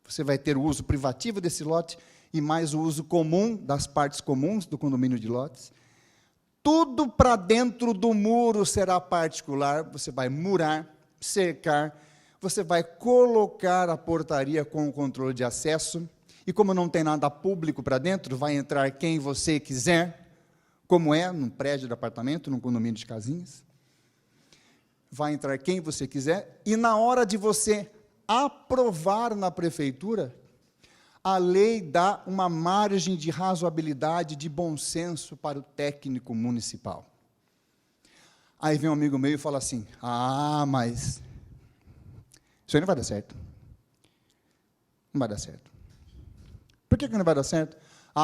você vai ter o uso privativo desse lote, e mais o uso comum das partes comuns do condomínio de lotes. Tudo para dentro do muro será particular, você vai murar, cercar, você vai colocar a portaria com o controle de acesso, e como não tem nada público para dentro, vai entrar quem você quiser, como é num prédio de apartamento, num condomínio de casinhas. Vai entrar quem você quiser, e na hora de você aprovar na prefeitura, a lei dá uma margem de razoabilidade, de bom senso para o técnico municipal. Aí vem um amigo meu e fala assim, mas isso aí não vai dar certo. Não vai dar certo. Por que não vai dar certo?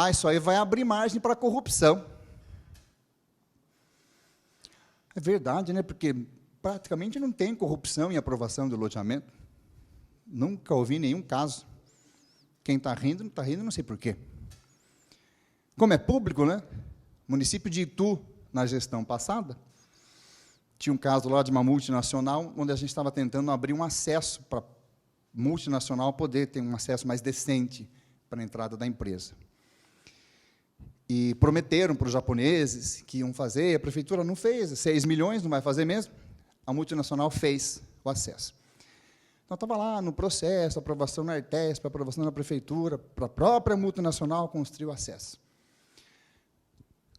Isso aí vai abrir margem para a corrupção. É verdade, né? Porque praticamente não tem corrupção em aprovação do loteamento. Nunca ouvi nenhum caso. Quem está rindo, não está rindo, não sei por quê. Como é público, né? O município de Itu, na gestão passada, tinha um caso lá de uma multinacional, onde a gente estava tentando abrir um acesso para a multinacional poder ter um acesso mais decente para a entrada da empresa. E prometeram para os japoneses que iam fazer, a prefeitura não fez, 6 milhões, não vai fazer mesmo. A multinacional fez o acesso. Então, estava lá no processo, aprovação na Artesp, aprovação na prefeitura, para a própria multinacional construir o acesso.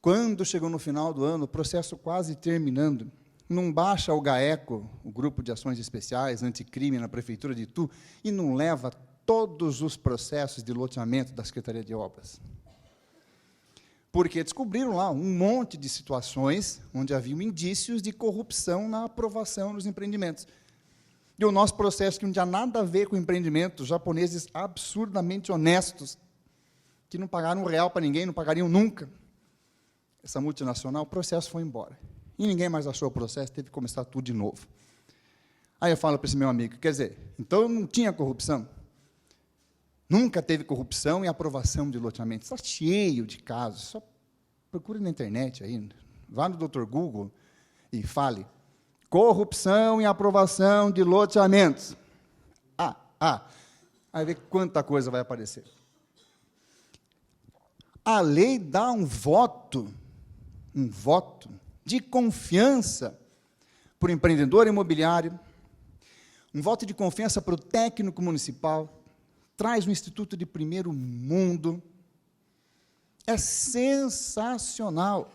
Quando chegou no final do ano, o processo quase terminando, não baixa o GAECO, o Grupo de Ações Especiais, Anticrime, na Prefeitura de Itu, e não leva todos os processos de loteamento da Secretaria de Obras. Porque descobriram lá um monte de situações onde haviam indícios de corrupção na aprovação dos empreendimentos. E o nosso processo, que não tinha nada a ver com empreendimento, japoneses absurdamente honestos, que não pagaram R$1 para ninguém, não pagariam nunca. Essa multinacional, o processo foi embora. E ninguém mais achou o processo, teve que começar tudo de novo. Aí eu falo para esse meu amigo, quer dizer, então não tinha corrupção? Nunca teve corrupção e aprovação de loteamento. Está cheio de casos, só procure na internet aí, vá no Dr. Google e fale, corrupção e aprovação de loteamentos. Aí vê quanta coisa vai aparecer. A lei dá um voto de confiança para o empreendedor imobiliário, um voto de confiança para o técnico municipal, traz um instituto de primeiro mundo. É sensacional.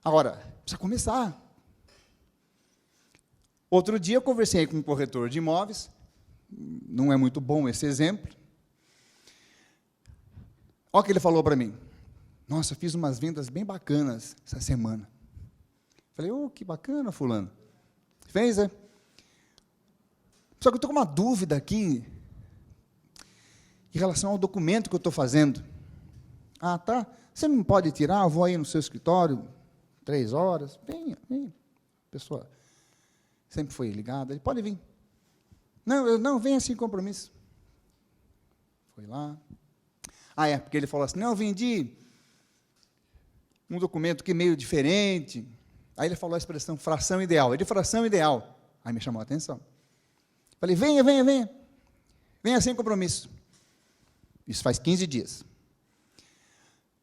Agora, precisa começar. Outro dia eu conversei com um corretor de imóveis, não é muito bom esse exemplo. Olha o que ele falou para mim. Nossa, eu fiz umas vendas bem bacanas essa semana. Falei, que bacana, fulano. Fez, é? Só que eu estou com uma dúvida aqui em relação ao documento que eu estou fazendo. Tá. Você não pode tirar? Eu vou aí no seu escritório, 3 horas. Venha. A pessoa sempre foi ligada. Ele pode vir. Não, venha sem compromisso. Foi lá. Porque ele falou assim, não, eu vendi um documento que é meio diferente. Aí ele falou a expressão fração ideal. É de fração ideal. Aí me chamou a atenção. Falei, venha. Venha sem compromisso. Isso faz 15 dias.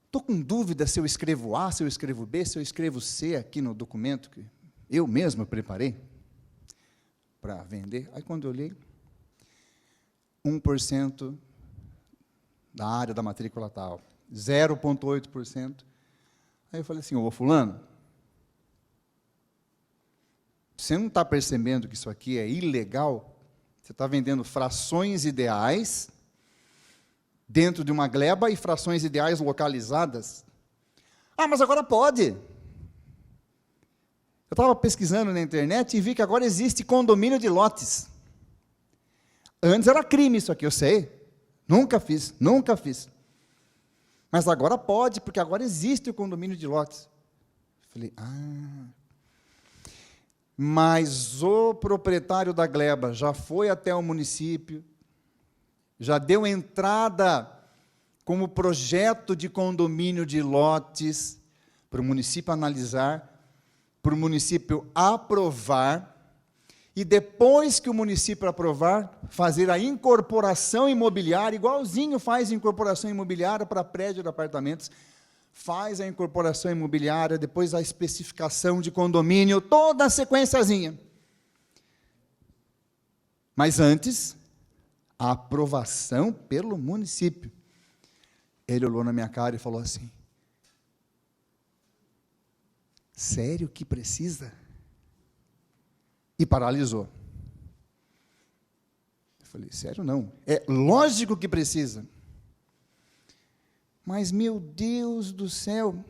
Estou com dúvida se eu escrevo A, se eu escrevo B, se eu escrevo C aqui no documento que eu mesmo preparei para vender. Aí, quando eu olhei, 1% da área da matrícula tal, 0,8%. Aí eu falei assim, fulano, você não está percebendo que isso aqui é ilegal? Você está vendendo frações ideais dentro de uma gleba e frações ideais localizadas. Mas agora pode. Eu estava pesquisando na internet e vi que agora existe condomínio de lotes. Antes era crime isso aqui, eu sei. Nunca fiz. Mas agora pode, porque agora existe o condomínio de lotes. Falei, mas o proprietário da gleba já foi até o município, já deu entrada como projeto de condomínio de lotes para o município analisar, para o município aprovar, e depois que o município aprovar, fazer a incorporação imobiliária, igualzinho faz incorporação imobiliária para prédio de apartamentos, faz a incorporação imobiliária, depois a especificação de condomínio, toda a sequenciazinha. Mas antes, a aprovação pelo município. Ele olhou na minha cara e falou assim, sério que precisa? E paralisou. Eu falei, sério não, é lógico que precisa. Mas, meu Deus do céu,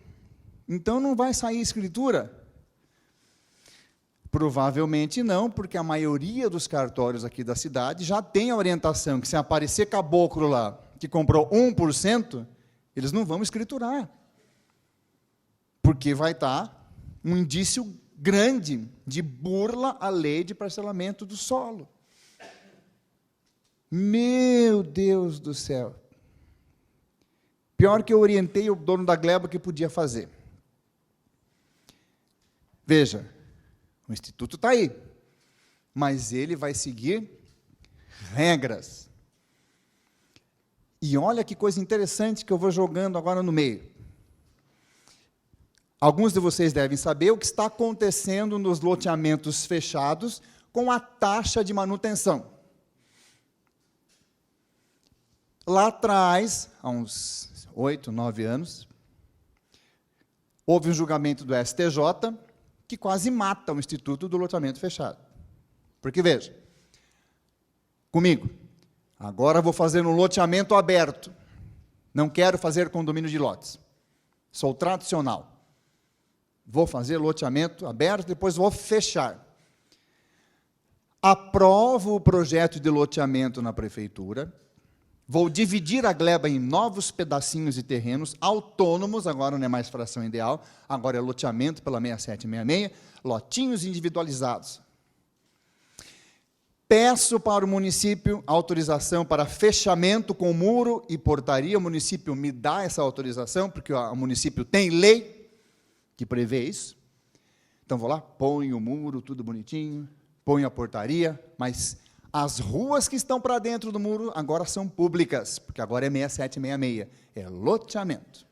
então não vai sair escritura? Provavelmente não, porque a maioria dos cartórios aqui da cidade já tem a orientação que se aparecer caboclo lá, que comprou 1%, eles não vão escriturar. Porque vai estar um indício grande de burla à lei de parcelamento do solo. Meu Deus do céu. Pior que eu orientei o dono da gleba que podia fazer. Veja, o instituto está aí, mas ele vai seguir regras. E olha que coisa interessante que eu vou jogando agora no meio. Alguns de vocês devem saber o que está acontecendo nos loteamentos fechados com a taxa de manutenção. Lá atrás, há uns 8, 9 anos, houve um julgamento do STJ que quase mata o Instituto do Loteamento Fechado. Porque, veja, comigo, agora vou fazer um loteamento aberto, não quero fazer condomínio de lotes, sou tradicional, vou fazer loteamento aberto, depois vou fechar. aprovo o projeto de loteamento na prefeitura, vou dividir a gleba em novos pedacinhos de terrenos autônomos, agora não é mais fração ideal, agora é loteamento pela 6766, lotinhos individualizados. Peço para o município autorização para fechamento com muro e portaria. O município me dá essa autorização, porque o município tem lei que prevê isso. Então, vou lá, ponho o muro, tudo bonitinho, ponho a portaria, mas as ruas que estão para dentro do muro agora são públicas, porque agora é 6766, é loteamento.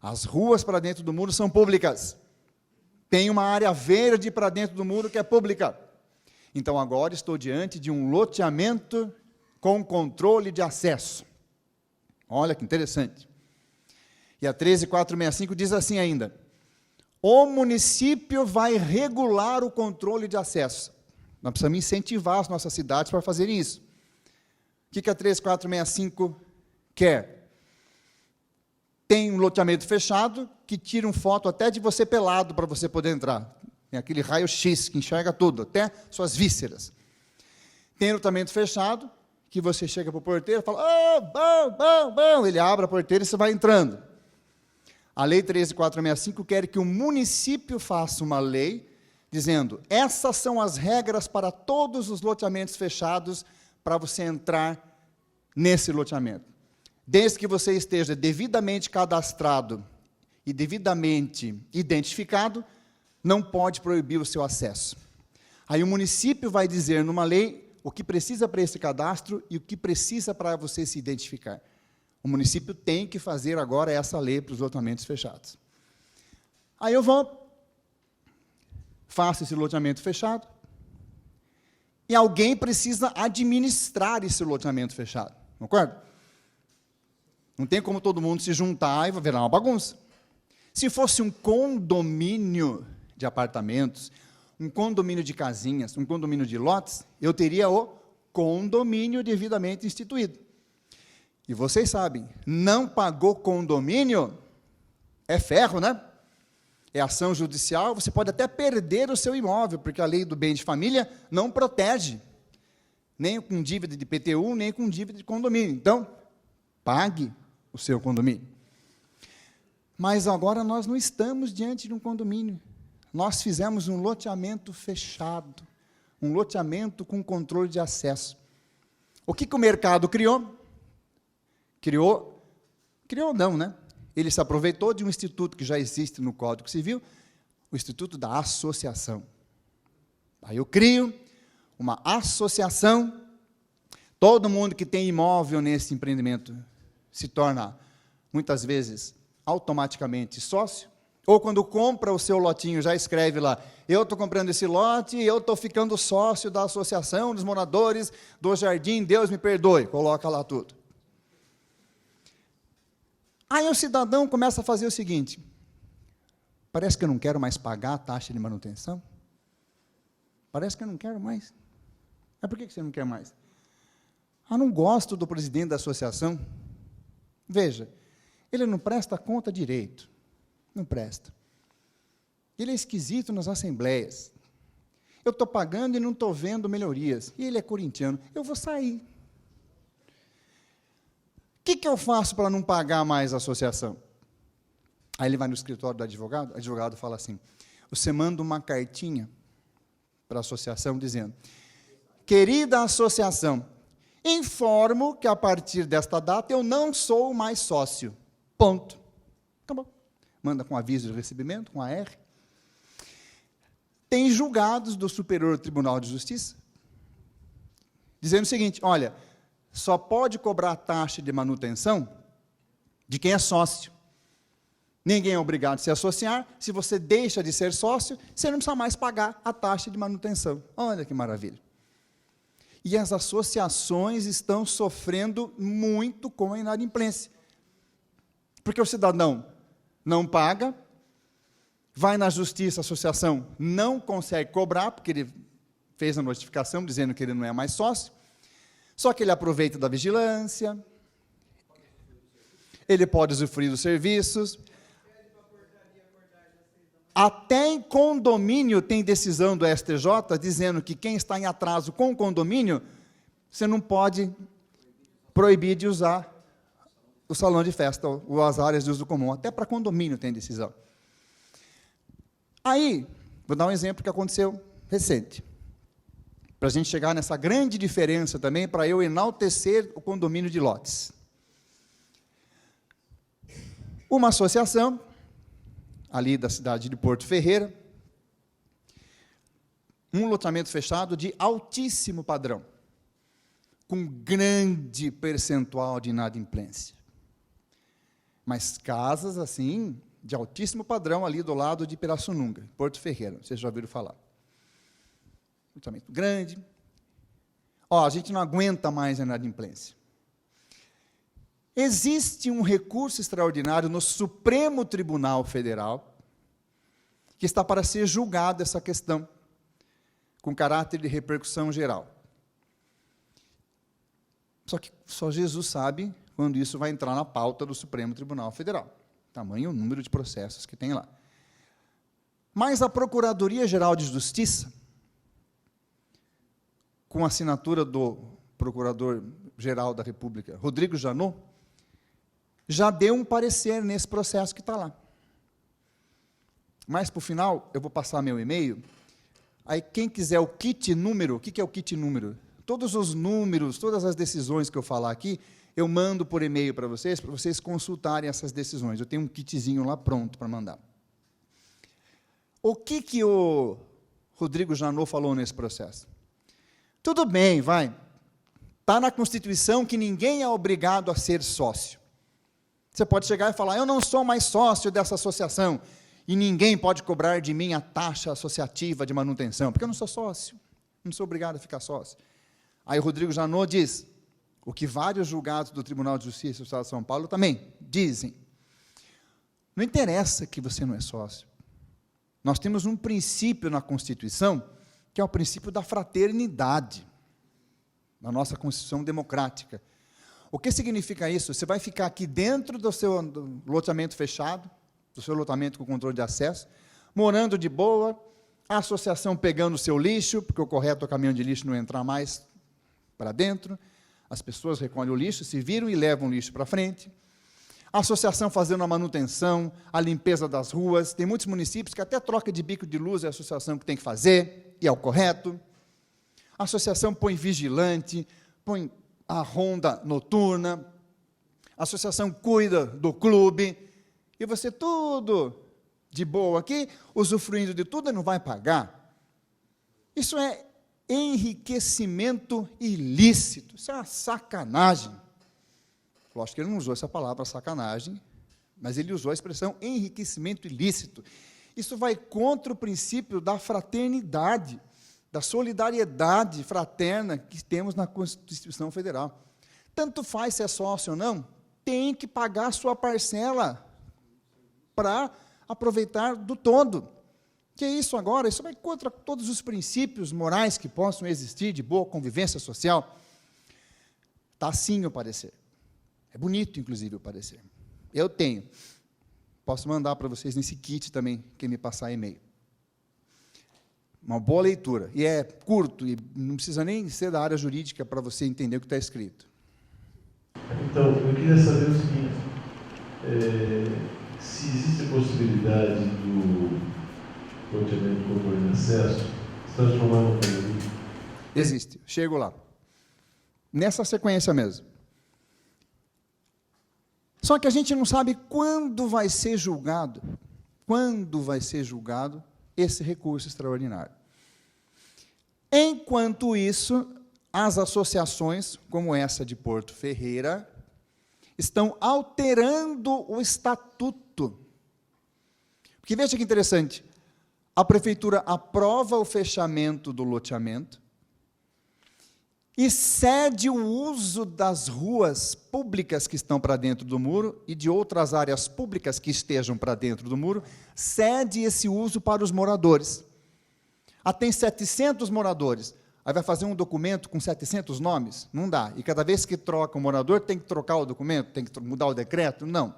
As ruas para dentro do muro são públicas. Tem uma área verde para dentro do muro que é pública. Então, agora estou diante de um loteamento com controle de acesso. Olha que interessante. E a 13465 diz assim ainda: o município vai regular o controle de acesso. Nós precisamos incentivar as nossas cidades para fazerem isso. O que a 13465 quer? Tem um loteamento fechado que tira uma foto até de você pelado para você poder entrar. Tem aquele raio-x que enxerga tudo, até suas vísceras. Tem loteamento fechado, que você chega para o porteiro e fala, oh, bom, bom, bom. Ele abre a porteira e você vai entrando. A Lei 13465 quer que o município faça uma lei dizendo, essas são as regras para todos os loteamentos fechados para você entrar nesse loteamento. Desde que você esteja devidamente cadastrado e devidamente identificado, não pode proibir o seu acesso. Aí o município vai dizer numa lei o que precisa para esse cadastro e o que precisa para você se identificar. O município tem que fazer agora essa lei para os loteamentos fechados. Aí eu vou, faço esse loteamento fechado, e alguém precisa administrar esse loteamento fechado, concorda? Não tem como todo mundo se juntar e vai virar uma bagunça. Se fosse um condomínio de apartamentos, um condomínio de casinhas, um condomínio de lotes, eu teria o condomínio devidamente instituído. E vocês sabem, não pagou condomínio, é ferro, né? É ação judicial, você pode até perder o seu imóvel, porque a lei do bem de família não protege, nem com dívida de IPTU, nem com dívida de condomínio. Então, pague o seu condomínio. Mas agora nós não estamos diante de um condomínio. Nós fizemos um loteamento fechado, um loteamento com controle de acesso. O que o mercado criou? Criou não, né? Ele se aproveitou de um instituto que já existe no Código Civil, o Instituto da Associação. Aí eu crio uma associação, todo mundo que tem imóvel nesse empreendimento se torna, muitas vezes, automaticamente sócio, ou quando compra o seu lotinho, já escreve lá, eu estou comprando esse lote, eu estou ficando sócio da associação dos moradores do Jardim, Deus me perdoe, coloca lá tudo. Aí o cidadão começa a fazer o seguinte, parece que eu não quero mais pagar a taxa de manutenção, parece que eu não quero mais. Mas por que você não quer mais? Ah, não gosto do presidente da associação. Veja, ele não presta conta direito, não presta. Ele é esquisito nas assembleias. Eu estou pagando e não estou vendo melhorias. E ele é corintiano. Eu vou sair. O que eu faço para não pagar mais a associação? Aí ele vai no escritório do advogado, o advogado fala assim, você manda uma cartinha para a associação dizendo, querida associação, informo que a partir desta data eu não sou mais sócio. Ponto. Acabou. Manda com aviso de recebimento, com AR. Tem julgados do Superior Tribunal de Justiça dizendo o seguinte, olha, só pode cobrar taxa de manutenção de quem é sócio. Ninguém é obrigado a se associar. Se você deixa de ser sócio, você não precisa mais pagar a taxa de manutenção. Olha que maravilha. E as associações estão sofrendo muito com a inadimplência. Porque o cidadão não paga, vai na justiça, a associação não consegue cobrar, porque ele fez a notificação dizendo que ele não é mais sócio, só que ele aproveita da vigilância, ele pode usufruir dos serviços. Até em condomínio tem decisão do STJ dizendo que quem está em atraso com o condomínio, você não pode proibir de usar o salão de festa, ou as áreas de uso comum. Até para condomínio tem decisão. Aí, vou dar um exemplo que aconteceu recente, para a gente chegar nessa grande diferença também, para eu enaltecer o condomínio de lotes. Uma associação, ali da cidade de Porto Ferreira, um loteamento fechado de altíssimo padrão, com grande percentual de inadimplência. Mas casas, assim, de altíssimo padrão, ali do lado de Pirassununga, Porto Ferreira, vocês já ouviram falar. Loteamento grande. Ó, a gente não aguenta mais a inadimplência. Existe um recurso extraordinário no Supremo Tribunal Federal, que está para ser julgado essa questão, com caráter de repercussão geral. Só que só Jesus sabe quando isso vai entrar na pauta do Supremo Tribunal Federal. Tamanho o número de processos que tem lá. Mas a Procuradoria-Geral de Justiça, com a assinatura do Procurador-Geral da República, Rodrigo Janot, já deu um parecer nesse processo que está lá. Mas, para o final, eu vou passar meu e-mail. Aí, quem quiser o kit número, o que é o kit número? Todos os números, todas as decisões que eu falar aqui, eu mando por e-mail para vocês consultarem essas decisões. Eu tenho um kitzinho lá pronto para mandar. O que o Rodrigo Janot falou nesse processo? Tudo bem, vai. Está na Constituição que ninguém é obrigado a ser sócio. Você pode chegar e falar, eu não sou mais sócio dessa associação, e ninguém pode cobrar de mim a taxa associativa de manutenção, porque eu não sou sócio, não sou obrigado a ficar sócio. Aí o Rodrigo Janot diz, o que vários julgados do Tribunal de Justiça do Estado de São Paulo também dizem, não interessa que você não é sócio. Nós temos um princípio na Constituição, que é o princípio da fraternidade, na nossa Constituição democrática. O que significa isso? Você vai ficar aqui dentro do seu loteamento fechado, do seu loteamento com controle de acesso, morando de boa, a associação pegando o seu lixo, porque o correto é o caminhão de lixo não entrar mais para dentro, as pessoas recolhem o lixo, se viram e levam o lixo para frente, a associação fazendo a manutenção, a limpeza das ruas, tem muitos municípios que até troca de bico de luz é a associação que tem que fazer, e é o correto, a associação põe vigilante, põe a ronda noturna, a associação cuida do clube, e você tudo de boa aqui, usufruindo de tudo, não vai pagar. Isso é enriquecimento ilícito, isso é uma sacanagem. Lógico que ele não usou essa palavra sacanagem, mas ele usou a expressão enriquecimento ilícito. Isso vai contra o princípio da fraternidade, da solidariedade fraterna que temos na Constituição Federal. Tanto faz se é sócio ou não, tem que pagar a sua parcela para aproveitar do todo. Que é isso agora? Isso vai contra todos os princípios morais que possam existir, de boa convivência social. Está assim o parecer. É bonito, inclusive, o parecer. Eu tenho. Posso mandar para vocês nesse kit também, quem me passar e-mail. Uma boa leitura. E é curto, e não precisa nem ser da área jurídica para você entender o que está escrito. Então, eu queria saber o seguinte, se existe a possibilidade do loteamento de controle de acesso se transformar no condomínio? Existe, chego lá. Nessa sequência mesmo. Só que a gente não sabe quando vai ser julgado esse recurso extraordinário. Enquanto isso, as associações, como essa de Porto Ferreira, estão alterando o estatuto. Porque veja que interessante, a prefeitura aprova o fechamento do loteamento e cede o uso das ruas públicas que estão para dentro do muro e de outras áreas públicas que estejam para dentro do muro, cede esse uso para os moradores. Tem 700 moradores, aí vai fazer um documento com 700 nomes? Não dá. E cada vez que troca um morador, tem que trocar o documento? Tem que mudar o decreto? Não.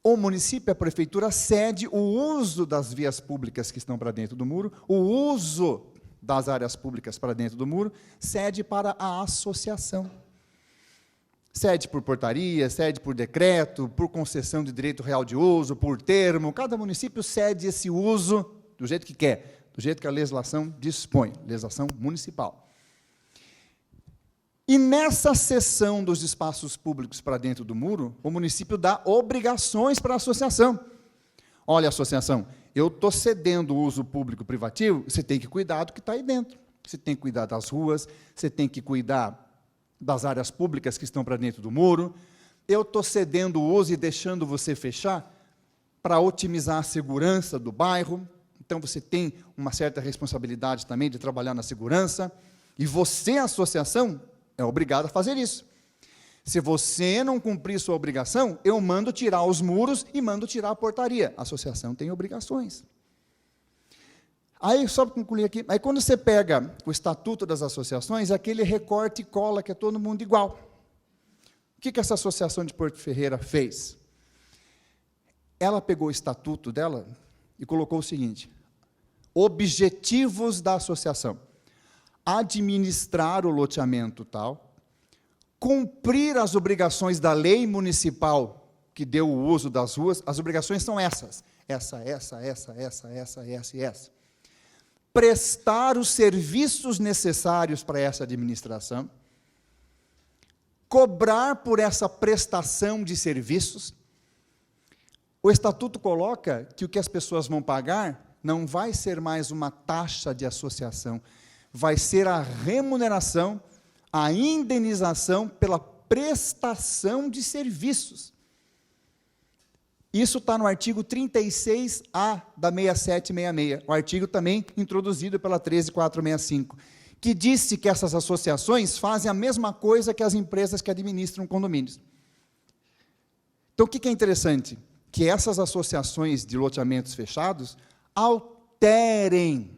o município, a prefeitura, cede o uso das vias públicas que estão para dentro do muro, o uso das áreas públicas para dentro do muro, cede para a associação. Cede por portaria, cede por decreto, por concessão de direito real de uso, por termo. Cada município cede esse uso do jeito que quer, do jeito que a legislação dispõe, legislação municipal. E nessa cessão dos espaços públicos para dentro do muro, o município dá obrigações para a associação. Olha, associação, eu estou cedendo o uso público privativo, você tem que cuidar do que está aí dentro. Você tem que cuidar das ruas, você tem que cuidar das áreas públicas que estão para dentro do muro. Eu estou cedendo o uso e deixando você fechar para otimizar a segurança do bairro. Então, você tem uma certa responsabilidade também de trabalhar na segurança. E você, associação, é obrigado a fazer isso. Se você não cumprir sua obrigação, eu mando tirar os muros e mando tirar a portaria. A associação tem obrigações. Aí, só para concluir aqui, aí quando você pega o Estatuto das Associações, é aquele recorte e cola que é todo mundo igual. O que essa associação de Porto Ferreira fez? Ela pegou o estatuto dela e colocou o seguinte: objetivos da associação: administrar o loteamento tal, cumprir as obrigações da lei municipal que deu o uso das ruas. As obrigações são essas, essa, e essa. Prestar os serviços necessários para essa administração, cobrar por essa prestação de serviços. O Estatuto coloca que o que as pessoas vão pagar não vai ser mais uma taxa de associação, vai ser a remuneração, a indenização pela prestação de serviços. Isso está no artigo 36A da 6766, o artigo também introduzido pela 13465, que disse que essas associações fazem a mesma coisa que as empresas que administram condomínios. Então, o que é interessante? Que essas associações de loteamentos fechados alterem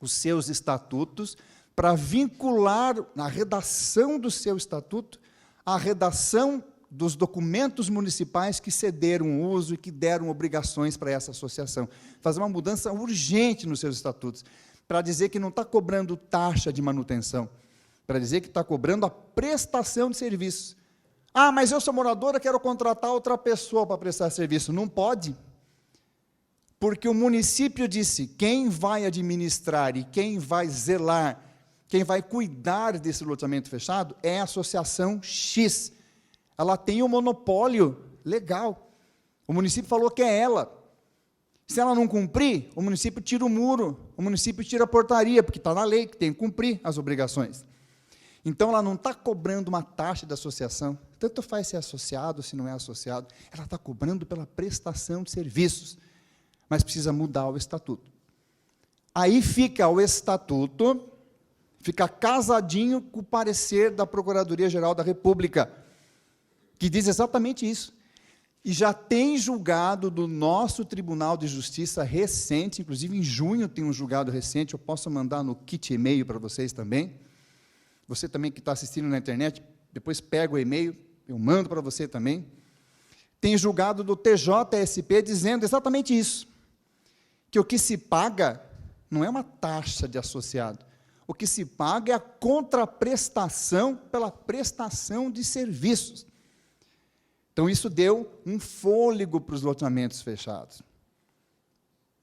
os seus estatutos para vincular na redação do seu estatuto a redação dos documentos municipais que cederam o uso e que deram obrigações para essa associação. Fazer uma mudança urgente nos seus estatutos, para dizer que não está cobrando taxa de manutenção, para dizer que está cobrando a prestação de serviços. Ah, mas eu sou moradora, quero contratar outra pessoa para prestar serviço. Não pode, porque o município disse: quem vai administrar e quem vai zelar, quem vai cuidar desse loteamento fechado é a associação X. Ela tem um monopólio legal. O município falou que é ela. Se ela não cumprir, o município tira o muro, o município tira a portaria, porque está na lei que tem que cumprir as obrigações. Então, ela não está cobrando uma taxa de associação, tanto faz se é associado, se não é associado, ela está cobrando pela prestação de serviços, mas precisa mudar o estatuto. Aí fica o estatuto, fica casadinho com o parecer da Procuradoria-Geral da República, que diz exatamente isso. E já tem julgado do nosso Tribunal de Justiça recente, inclusive em junho tem um julgado recente, eu posso mandar no kit e-mail para vocês também. Você também que está assistindo na internet, depois pega o e-mail, eu mando para você também. Tem julgado do TJSP dizendo exatamente isso, que o que se paga não é uma taxa de associado, o que se paga é a contraprestação pela prestação de serviços. Então, isso deu um fôlego para os loteamentos fechados.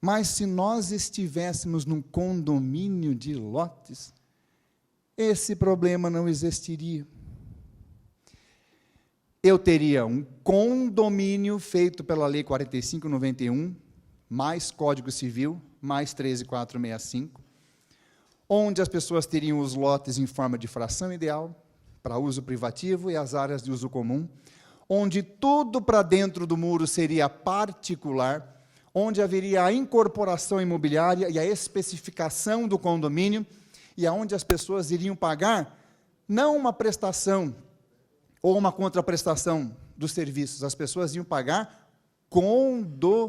Mas, se nós estivéssemos num condomínio de lotes, esse problema não existiria. Eu teria um condomínio feito pela Lei 4591, mais Código Civil, mais 13465, onde as pessoas teriam os lotes em forma de fração ideal, para uso privativo, e as áreas de uso comum, onde tudo para dentro do muro seria particular, onde haveria a incorporação imobiliária e a especificação do condomínio, e aonde as pessoas iriam pagar não uma prestação ou uma contraprestação dos serviços, as pessoas iam pagar condomínio.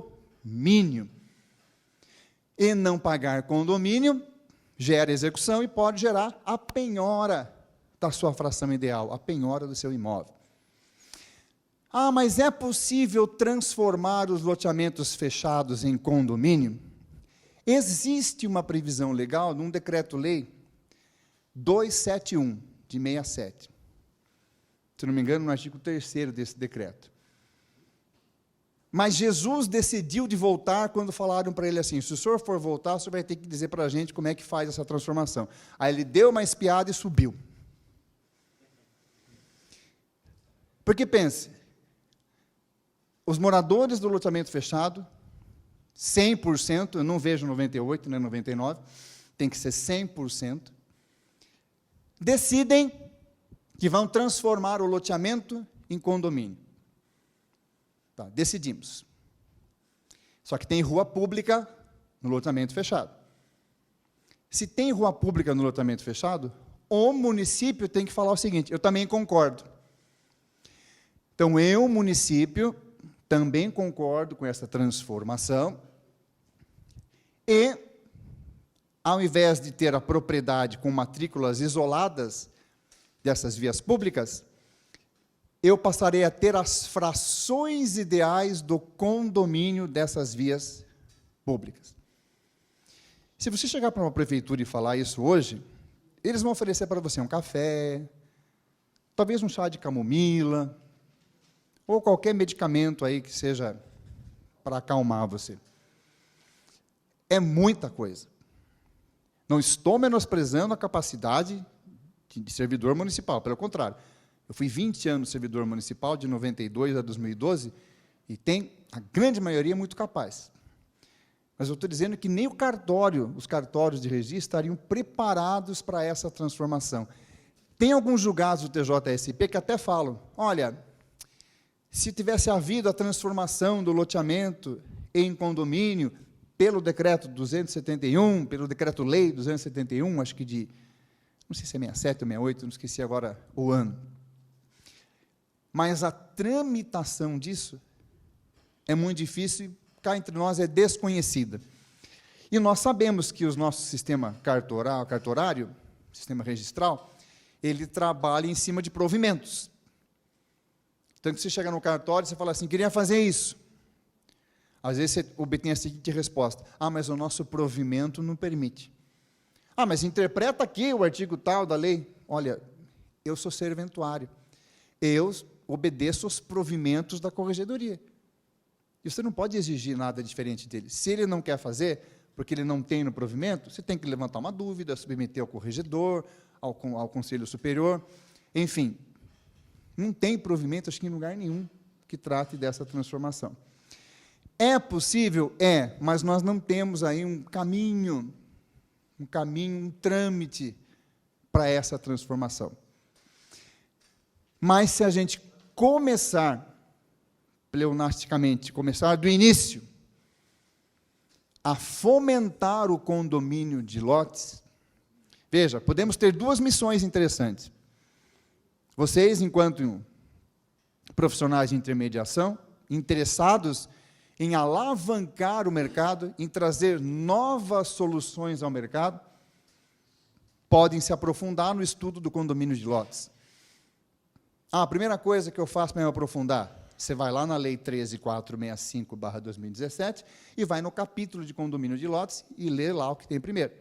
E não pagar condomínio gera execução e pode gerar a penhora da sua fração ideal, a penhora do seu imóvel. Ah, mas é possível transformar os loteamentos fechados em condomínio? Existe uma previsão legal num decreto-lei 271, de 67. Se não me engano, no artigo 3º desse decreto. Mas Jesus decidiu de voltar quando falaram para ele assim, se o senhor for voltar, o senhor vai ter que dizer para a gente como é que faz essa transformação. Aí ele deu uma espiada e subiu. Porque pense, os moradores do loteamento fechado, 100%, eu não vejo 98%, nem 99%, tem que ser 100%, decidem que vão transformar o loteamento em condomínio. Tá, decidimos. Só que tem rua pública no loteamento fechado. Se tem rua pública no loteamento fechado, o município tem que falar o seguinte, eu também concordo. Então, eu, município, também concordo com essa transformação e, ao invés de ter a propriedade com matrículas isoladas dessas vias públicas, eu passarei a ter as frações ideais do condomínio dessas vias públicas. Se você chegar para uma prefeitura e falar isso hoje, eles vão oferecer para você um café, talvez um chá de camomila, ou qualquer medicamento aí que seja para acalmar você. É muita coisa. Não estou menosprezando a capacidade de servidor municipal, pelo contrário. Eu fui 20 anos servidor municipal, de 92 a 2012, e tem a grande maioria muito capaz. Mas eu estou dizendo que nem os cartórios de registro estariam preparados para essa transformação. Tem alguns julgados do TJSP que até falam, olha, se tivesse havido a transformação do loteamento em condomínio, pelo decreto 271, pelo decreto-lei 271, acho que de, não sei se é 67 ou 68, não esqueci agora o ano. Mas a tramitação disso é muito difícil, cá entre nós é desconhecida. E nós sabemos que o nosso sistema cartorário, sistema registral, ele trabalha em cima de provimentos. Então, que você chega no cartório e você fala assim, queria fazer isso. Às vezes você obtém a seguinte resposta, ah, mas o nosso provimento não permite. Ah, mas interpreta aqui o artigo tal da lei. Olha, eu sou serventuário. Eu obedeço aos provimentos da corregedoria. E você não pode exigir nada diferente dele. Se ele não quer fazer, porque ele não tem no provimento, você tem que levantar uma dúvida, submeter ao corregedor, ao Conselho Superior, enfim. Não tem provimento, acho que em lugar nenhum, que trate dessa transformação. É possível? É, mas nós não temos aí um caminho, um trâmite para essa transformação. Mas se a gente começar, pleonasticamente, começar do início, a fomentar o condomínio de lotes, veja, podemos ter duas missões interessantes. Vocês, enquanto profissionais de intermediação, interessados em alavancar o mercado, em trazer novas soluções ao mercado, podem se aprofundar no estudo do condomínio de lotes. A primeira coisa que eu faço para me aprofundar, você vai lá na Lei 13.465/2017 e vai no capítulo de condomínio de lotes e lê lá o que tem primeiro.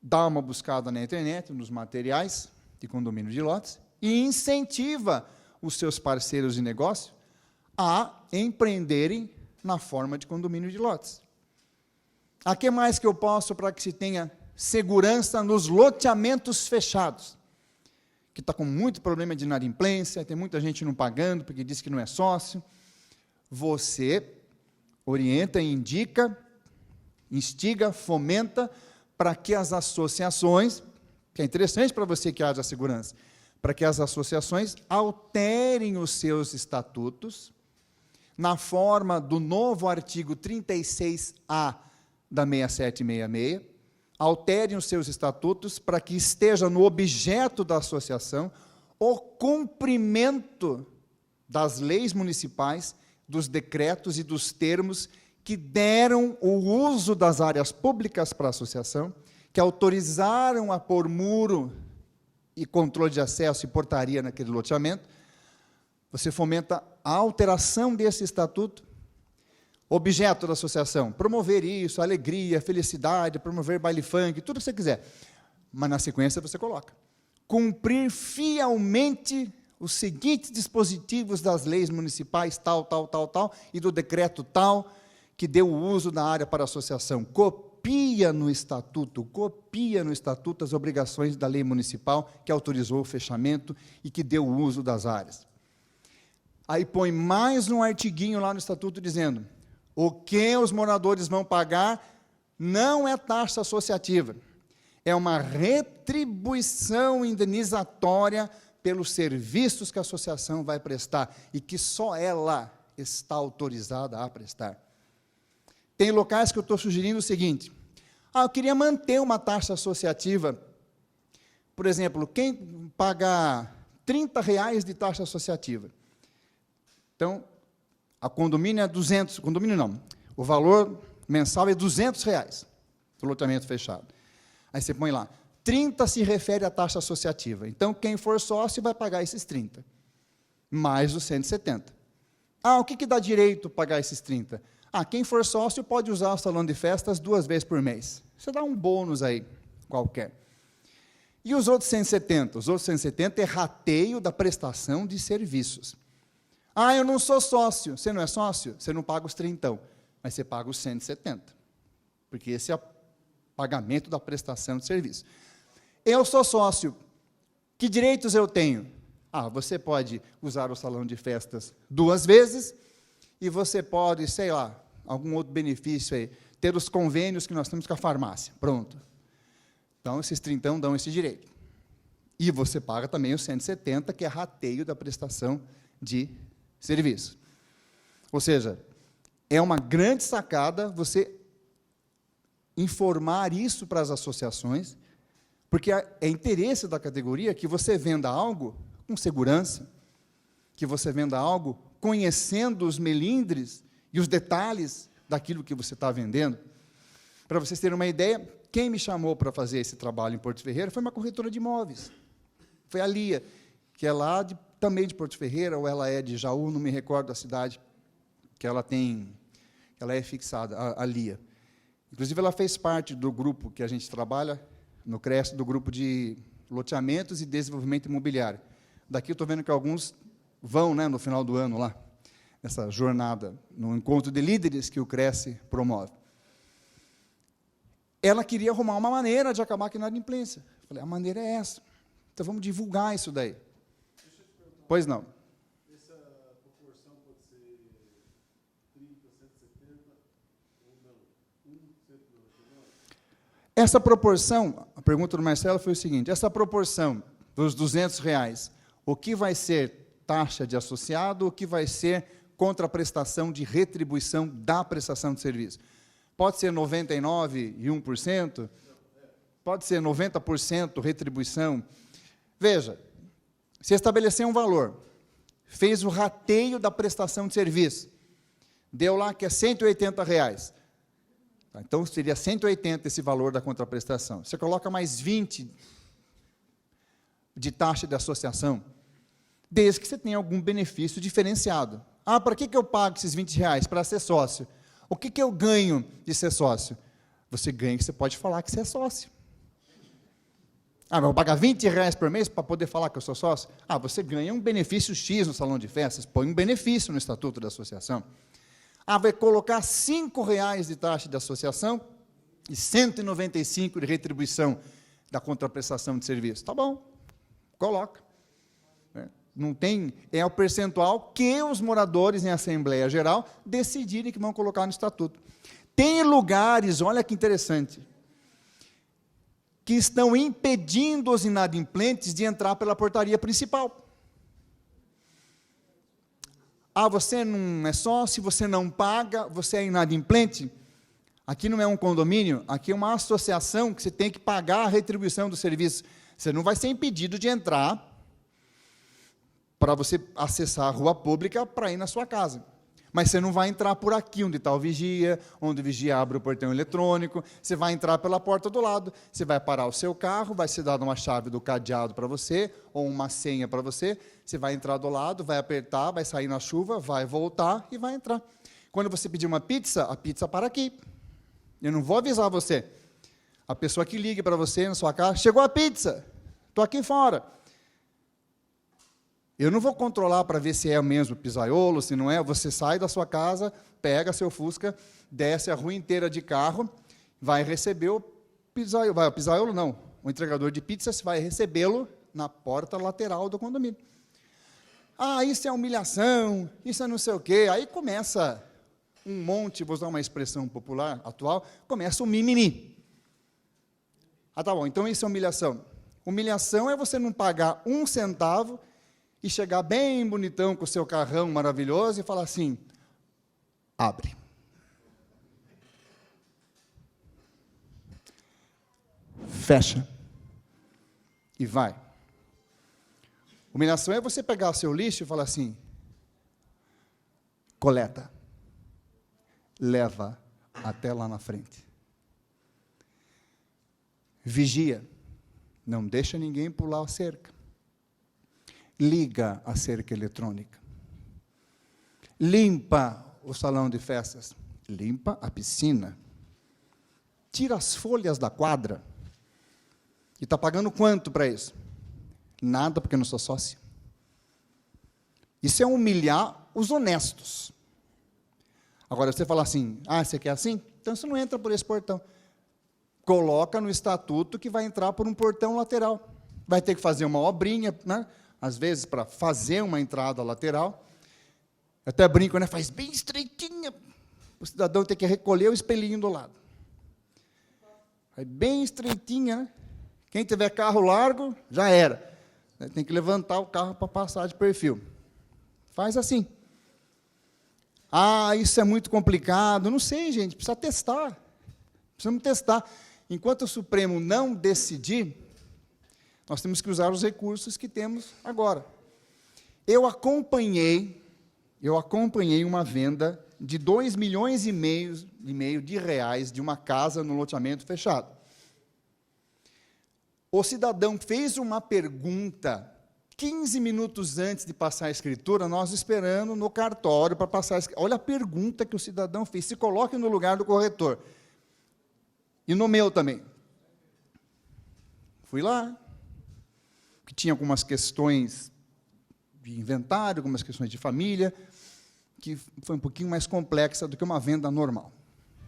Dá uma buscada na internet, nos materiais de condomínio de lotes, e incentiva os seus parceiros de negócio a empreenderem na forma de condomínio de lotes. A que mais que eu posso para que se tenha segurança nos loteamentos fechados? Que está com muito problema de inadimplência, tem muita gente não pagando porque diz que não é sócio. Você orienta, indica, instiga, fomenta para que as associações, que é interessante para você que haja segurança, para que as associações alterem os seus estatutos na forma do novo artigo 36A da 6766, alterem os seus estatutos para que esteja no objeto da associação o cumprimento das leis municipais, dos decretos e dos termos que deram o uso das áreas públicas para a associação, que autorizaram a pôr muro e controle de acesso e portaria naquele loteamento, você fomenta a alteração desse estatuto. Objeto da associação, promover isso, alegria, felicidade, promover baile funk, tudo que você quiser. Mas na sequência você coloca: cumprir fielmente os seguintes dispositivos das leis municipais, tal, e do decreto tal, que deu o uso da área para a associação. Copia no estatuto as obrigações da lei municipal que autorizou o fechamento e que deu o uso das áreas. Aí põe mais um artiguinho lá no estatuto dizendo: o que os moradores vão pagar não é taxa associativa, é uma retribuição indenizatória pelos serviços que a associação vai prestar e que só ela está autorizada a prestar. Tem locais que eu estou sugerindo o seguinte: eu queria manter uma taxa associativa. Por exemplo, quem pagar R$30 de taxa associativa, então, a condomínio é 200, condomínio não, o valor mensal é R$200, do loteamento fechado. Aí você põe lá, 30 se refere à taxa associativa, então quem for sócio vai pagar esses 30, mais os 170. O que dá direito a pagar esses 30? Quem for sócio pode usar o salão de festas 2 vezes por mês. Você dá um bônus aí, qualquer. E os outros 170? Os outros 170 é rateio da prestação de serviços. Eu não sou sócio. Você não é sócio? Você não paga os 30, mas você paga os 170, porque esse é o pagamento da prestação de serviço. Eu sou sócio. Que direitos eu tenho? Você pode usar o salão de festas 2 vezes, e você pode, sei lá, algum outro benefício aí, ter os convênios que nós temos com a farmácia. Pronto. Então, esses 30 dão esse direito. E você paga também os 170, que é rateio da prestação de serviço. Ou seja, é uma grande sacada você informar isso para as associações, porque é interesse da categoria que você venda algo com segurança, que você venda algo conhecendo os melindres e os detalhes daquilo que você está vendendo. Para vocês terem uma ideia, quem me chamou para fazer esse trabalho em Porto Ferreira foi uma corretora de imóveis. Foi a Lia, que é lá também de Porto Ferreira, ou ela é de Jaú, não me recordo da cidade, que ela é fixada, a Lia. Inclusive, ela fez parte do grupo que a gente trabalha, no CRES, do grupo de loteamentos e desenvolvimento imobiliário. Daqui eu estou vendo que alguns vão, no final do ano, lá, nessa jornada, no encontro de líderes que o CRES promove. Ela queria arrumar uma maneira de acabar com a inadimplência. Eu falei, a maneira é essa. Então, vamos divulgar isso daí. Pois não. Essa proporção pode ser 30, 170 ou não? 199? Essa proporção, a pergunta do Marcelo foi o seguinte: essa proporção dos R$200, o que vai ser taxa de associado, o que vai ser contraprestação de retribuição da prestação de serviço? Pode ser 99,1%? Pode ser 90% retribuição? Veja, se estabelecer um valor, fez o rateio da prestação de serviço, deu lá que é R$180. Então, seria 180 esse valor da contraprestação. Você coloca mais 20 de taxa de associação, desde que você tenha algum benefício diferenciado. Para que eu pago esses R$20? Para ser sócio. O que eu ganho de ser sócio? Você ganha que você pode falar que você é sócio. Mas eu vou pagar R$20 por mês para poder falar que eu sou sócio? Você ganha um benefício X no salão de festas, põe um benefício no estatuto da associação. Vai colocar R$5 de taxa de associação e 195 de retribuição da contraprestação de serviço. Tá bom, coloca. Não tem, é o percentual que os moradores em Assembleia Geral decidirem que vão colocar no estatuto. Tem lugares, olha que interessante, que estão impedindo os inadimplentes de entrar pela portaria principal. Você não é sócio, você não paga, você é inadimplente. Aqui não é um condomínio, aqui é uma associação que você tem que pagar a retribuição do serviço. Você não vai ser impedido de entrar para você acessar a rua pública para ir na sua casa. Mas você não vai entrar por aqui, onde está o vigia, onde o vigia abre o portão eletrônico, você vai entrar pela porta do lado, você vai parar o seu carro, vai ser dada uma chave do cadeado para você, ou uma senha para você, você vai entrar do lado, vai apertar, vai sair na chuva, vai voltar e vai entrar. Quando você pedir uma pizza, a pizza para aqui. Eu não vou avisar você. A pessoa que liga para você na sua casa, chegou a pizza, estou aqui fora. Eu não vou controlar para ver se é o mesmo pizzaiolo, se não é. Você sai da sua casa, pega seu Fusca, desce a rua inteira de carro, vai receber o pizzaiolo. O pizzaiolo não, o entregador de pizzas vai recebê-lo na porta lateral do condomínio. Ah, isso é humilhação, isso é não sei o quê. Aí começa um monte, vou usar uma expressão popular atual, começa um mimimi. Ah, tá bom, então isso é humilhação. Humilhação é você não pagar 1 centavo e chegar bem bonitão com o seu carrão maravilhoso e falar assim, abre. Fecha. E vai. Humilhação é você pegar o seu lixo e falar assim, coleta. Leva até lá na frente. Vigia. Não deixa ninguém pular a cerca. Liga a cerca eletrônica. Limpa o salão de festas. Limpa a piscina. Tira as folhas da quadra. E está pagando quanto para isso? Nada, porque eu não sou sócio. Isso é humilhar os honestos. Agora, você fala assim, ah, você quer assim? Então você não entra por esse portão. Coloca no estatuto que vai entrar por um portão lateral. Vai ter que fazer uma obrinha, né? Às vezes, para fazer uma entrada lateral. Eu até brinco, né? Faz bem estreitinha. O cidadão tem que recolher o espelhinho do lado. Faz bem estreitinha, né? Quem tiver carro largo, já era. Tem que levantar o carro para passar de perfil. Faz assim. Ah, isso é muito complicado. Não sei, gente, precisa testar. Precisamos testar. Enquanto o Supremo não decidir, nós temos que usar os recursos que temos agora. Eu acompanhei uma venda de 2,5 milhões de reais de uma casa no loteamento fechado. O cidadão fez uma pergunta 15 minutos antes de passar a escritura, nós esperando no cartório para passar a escritura. Olha a pergunta que o cidadão fez, se coloque no lugar do corretor. E no meu também. Fui lá, que tinha algumas questões de inventário, algumas questões de família, que foi um pouquinho mais complexa do que uma venda normal.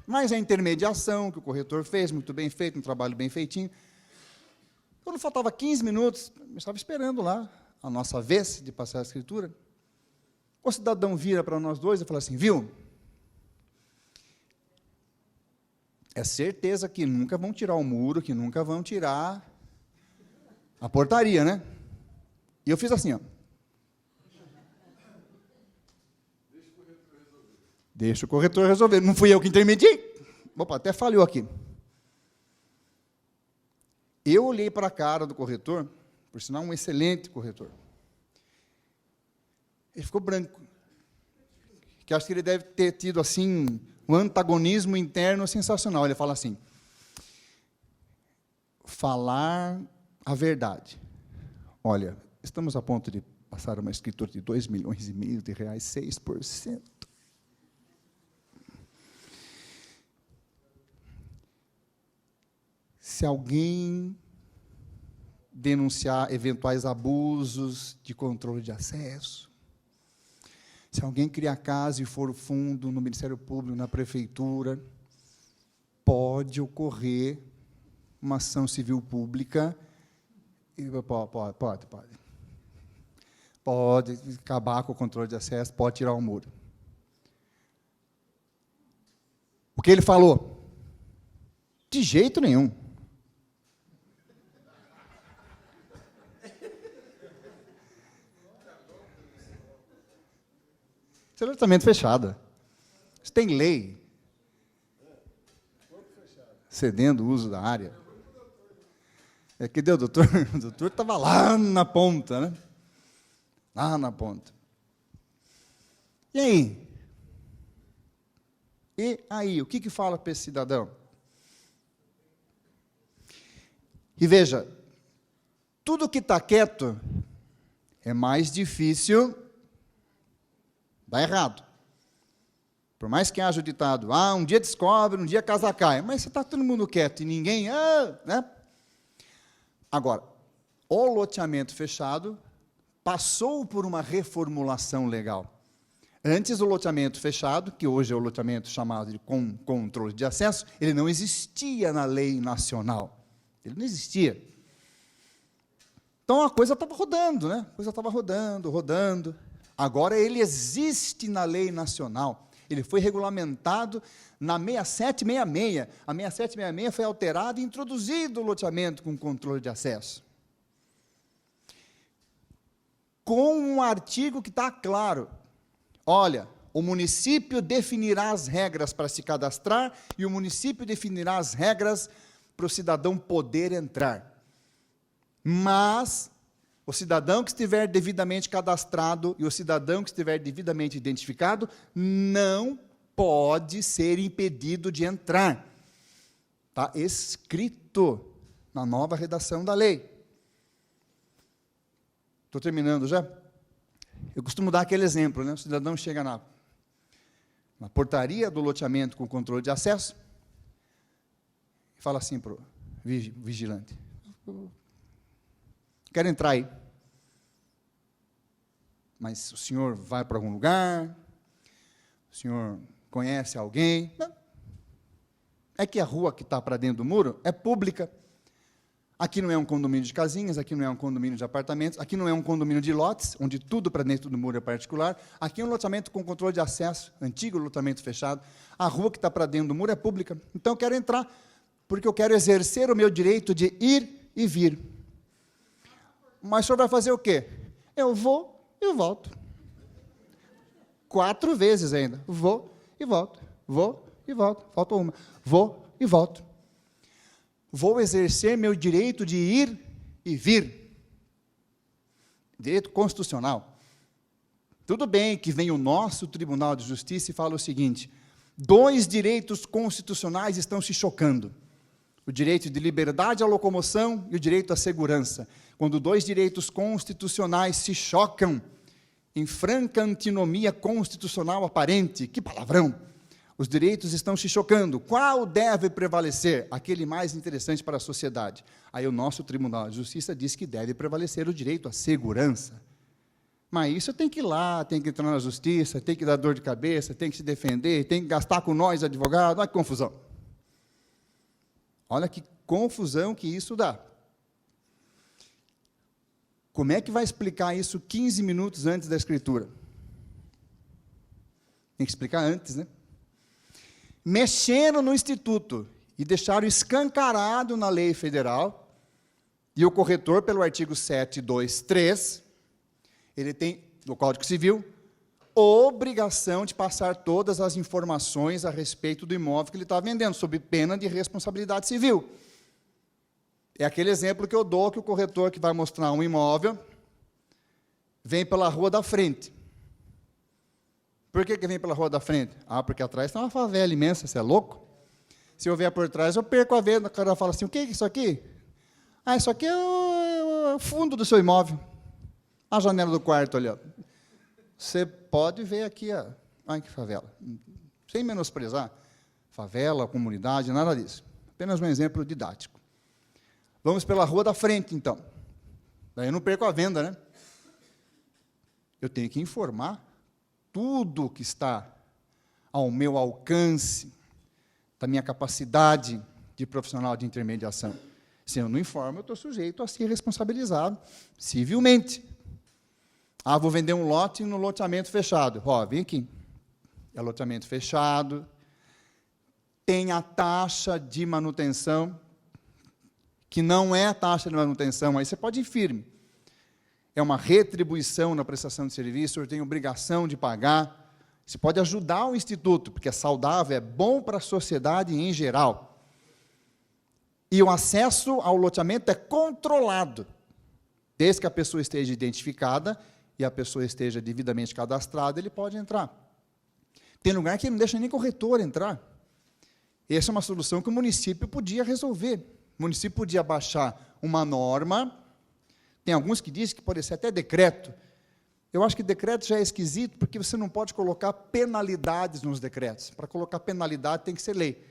Mas a intermediação que o corretor fez, muito bem feito, um trabalho bem feitinho. Quando faltava 15 minutos, eu estava esperando lá a nossa vez de passar a escritura, o cidadão vira para nós dois e fala assim, viu, é certeza que nunca vão tirar o muro, que nunca vão tirar a portaria, né? E eu fiz assim, ó. Deixa o corretor resolver. Não fui eu que intermediei. Opa, até falhou aqui. Eu olhei para a cara do corretor, por sinal, um excelente corretor. Ele ficou branco. Que acho que ele deve ter tido, assim, um antagonismo interno sensacional. Ele fala assim, falar a verdade. Olha, estamos a ponto de passar uma escritura de 2,5 milhões de reais, 6%. Se alguém denunciar eventuais abusos de controle de acesso, se alguém criar caso e for fundo no Ministério Público, na Prefeitura, pode ocorrer uma ação civil pública, pode acabar com o controle de acesso, pode tirar o muro. O que ele falou? De jeito nenhum. Isso é loteamento fechado. Isso tem lei. Cedendo o uso da área. É que deu, doutor? O doutor estava lá na ponta, né? Lá na ponta. E aí? E aí, o que fala para esse cidadão? E veja, tudo que está quieto é mais difícil dar errado. Por mais que haja o ditado, um dia descobre, um dia a casa cai, mas se está todo mundo quieto e ninguém, né? Agora, o loteamento fechado passou por uma reformulação legal. Antes, o loteamento fechado, que hoje é o loteamento chamado de controle de acesso, ele não existia na lei nacional. Ele não existia. Então, a coisa estava rodando, né? A coisa estava rodando. Agora, ele existe na lei nacional. Ele foi regulamentado na 6766. A 6766 foi alterada e introduzido o loteamento com controle de acesso. Com um artigo que está claro. Olha, o município definirá as regras para se cadastrar e o município definirá as regras para o cidadão poder entrar. Mas o cidadão que estiver devidamente cadastrado e o cidadão que estiver devidamente identificado não pode ser impedido de entrar. Está escrito na nova redação da lei. Estou terminando já. Eu costumo dar aquele exemplo, né? O cidadão chega na portaria do loteamento com controle de acesso e fala assim para o vigilante: quero entrar aí. Mas o senhor vai para algum lugar? O senhor conhece alguém? Não. É que a rua que está para dentro do muro é pública. Aqui não é um condomínio de casinhas, aqui não é um condomínio de apartamentos, aqui não é um condomínio de lotes, onde tudo para dentro do muro é particular. Aqui é um loteamento com controle de acesso, antigo loteamento fechado. A rua que está para dentro do muro é pública. Então, eu quero entrar, porque eu quero exercer o meu direito de ir e vir. Mas o senhor vai fazer o quê? Eu vou e volto. 4 vezes ainda. Vou e volto. Vou e volto. Falta uma. Vou e volto. Vou exercer meu direito de ir e vir. Direito constitucional. Tudo bem que vem o nosso Tribunal de Justiça e fala o seguinte: 2 direitos constitucionais estão se chocando. O direito de liberdade à locomoção e o direito à segurança. Quando 2 direitos constitucionais se chocam, em franca antinomia constitucional aparente, que palavrão! Os direitos estão se chocando. Qual deve prevalecer? Aquele mais interessante para a sociedade. Aí o nosso Tribunal de Justiça diz que deve prevalecer o direito à segurança. Mas isso tem que ir lá, tem que entrar na justiça, tem que dar dor de cabeça, tem que se defender, tem que gastar com nós, advogados. Olha que confusão. Olha que confusão que isso dá. Como é que vai explicar isso 15 minutos antes da escritura? Tem que explicar antes, né? Mexeram no Instituto e deixaram escancarado na lei federal, e o corretor, pelo artigo 723, ele tem, no Código Civil, obrigação de passar todas as informações a respeito do imóvel que ele está vendendo, sob pena de responsabilidade civil. É aquele exemplo que eu dou, que o corretor que vai mostrar um imóvel vem pela rua da frente. Por que vem pela rua da frente? Porque atrás tem uma favela imensa, você é louco? Se eu vier por trás, eu perco a venda. O cara fala assim: o que é isso aqui? Isso aqui é o fundo do seu imóvel. A janela do quarto ali, ó. Você pode ver aqui, ó. Olha que favela. Sem menosprezar favela, comunidade, nada disso. Apenas um exemplo didático. Vamos pela rua da frente, então. Daí eu não perco a venda, né? Eu tenho que informar tudo que está ao meu alcance, da minha capacidade de profissional de intermediação. Se eu não informo, eu estou sujeito a ser responsabilizado civilmente. Vou vender um lote no loteamento fechado. Vem aqui. É loteamento fechado, tem a taxa de manutenção, que não é a taxa de manutenção, aí você pode ir firme. É uma retribuição na prestação de serviço, eu tenho obrigação de pagar. Você pode ajudar o Instituto, porque é saudável, é bom para a sociedade em geral. E o acesso ao loteamento é controlado, desde que a pessoa esteja identificada e a pessoa esteja devidamente cadastrada, ele pode entrar. Tem lugar que não deixa nem corretor entrar. Essa é uma solução que o município podia resolver. O município podia baixar uma norma, tem alguns que dizem que pode ser até decreto. Eu acho que decreto já é esquisito, porque você não pode colocar penalidades nos decretos. Para colocar penalidade tem que ser lei.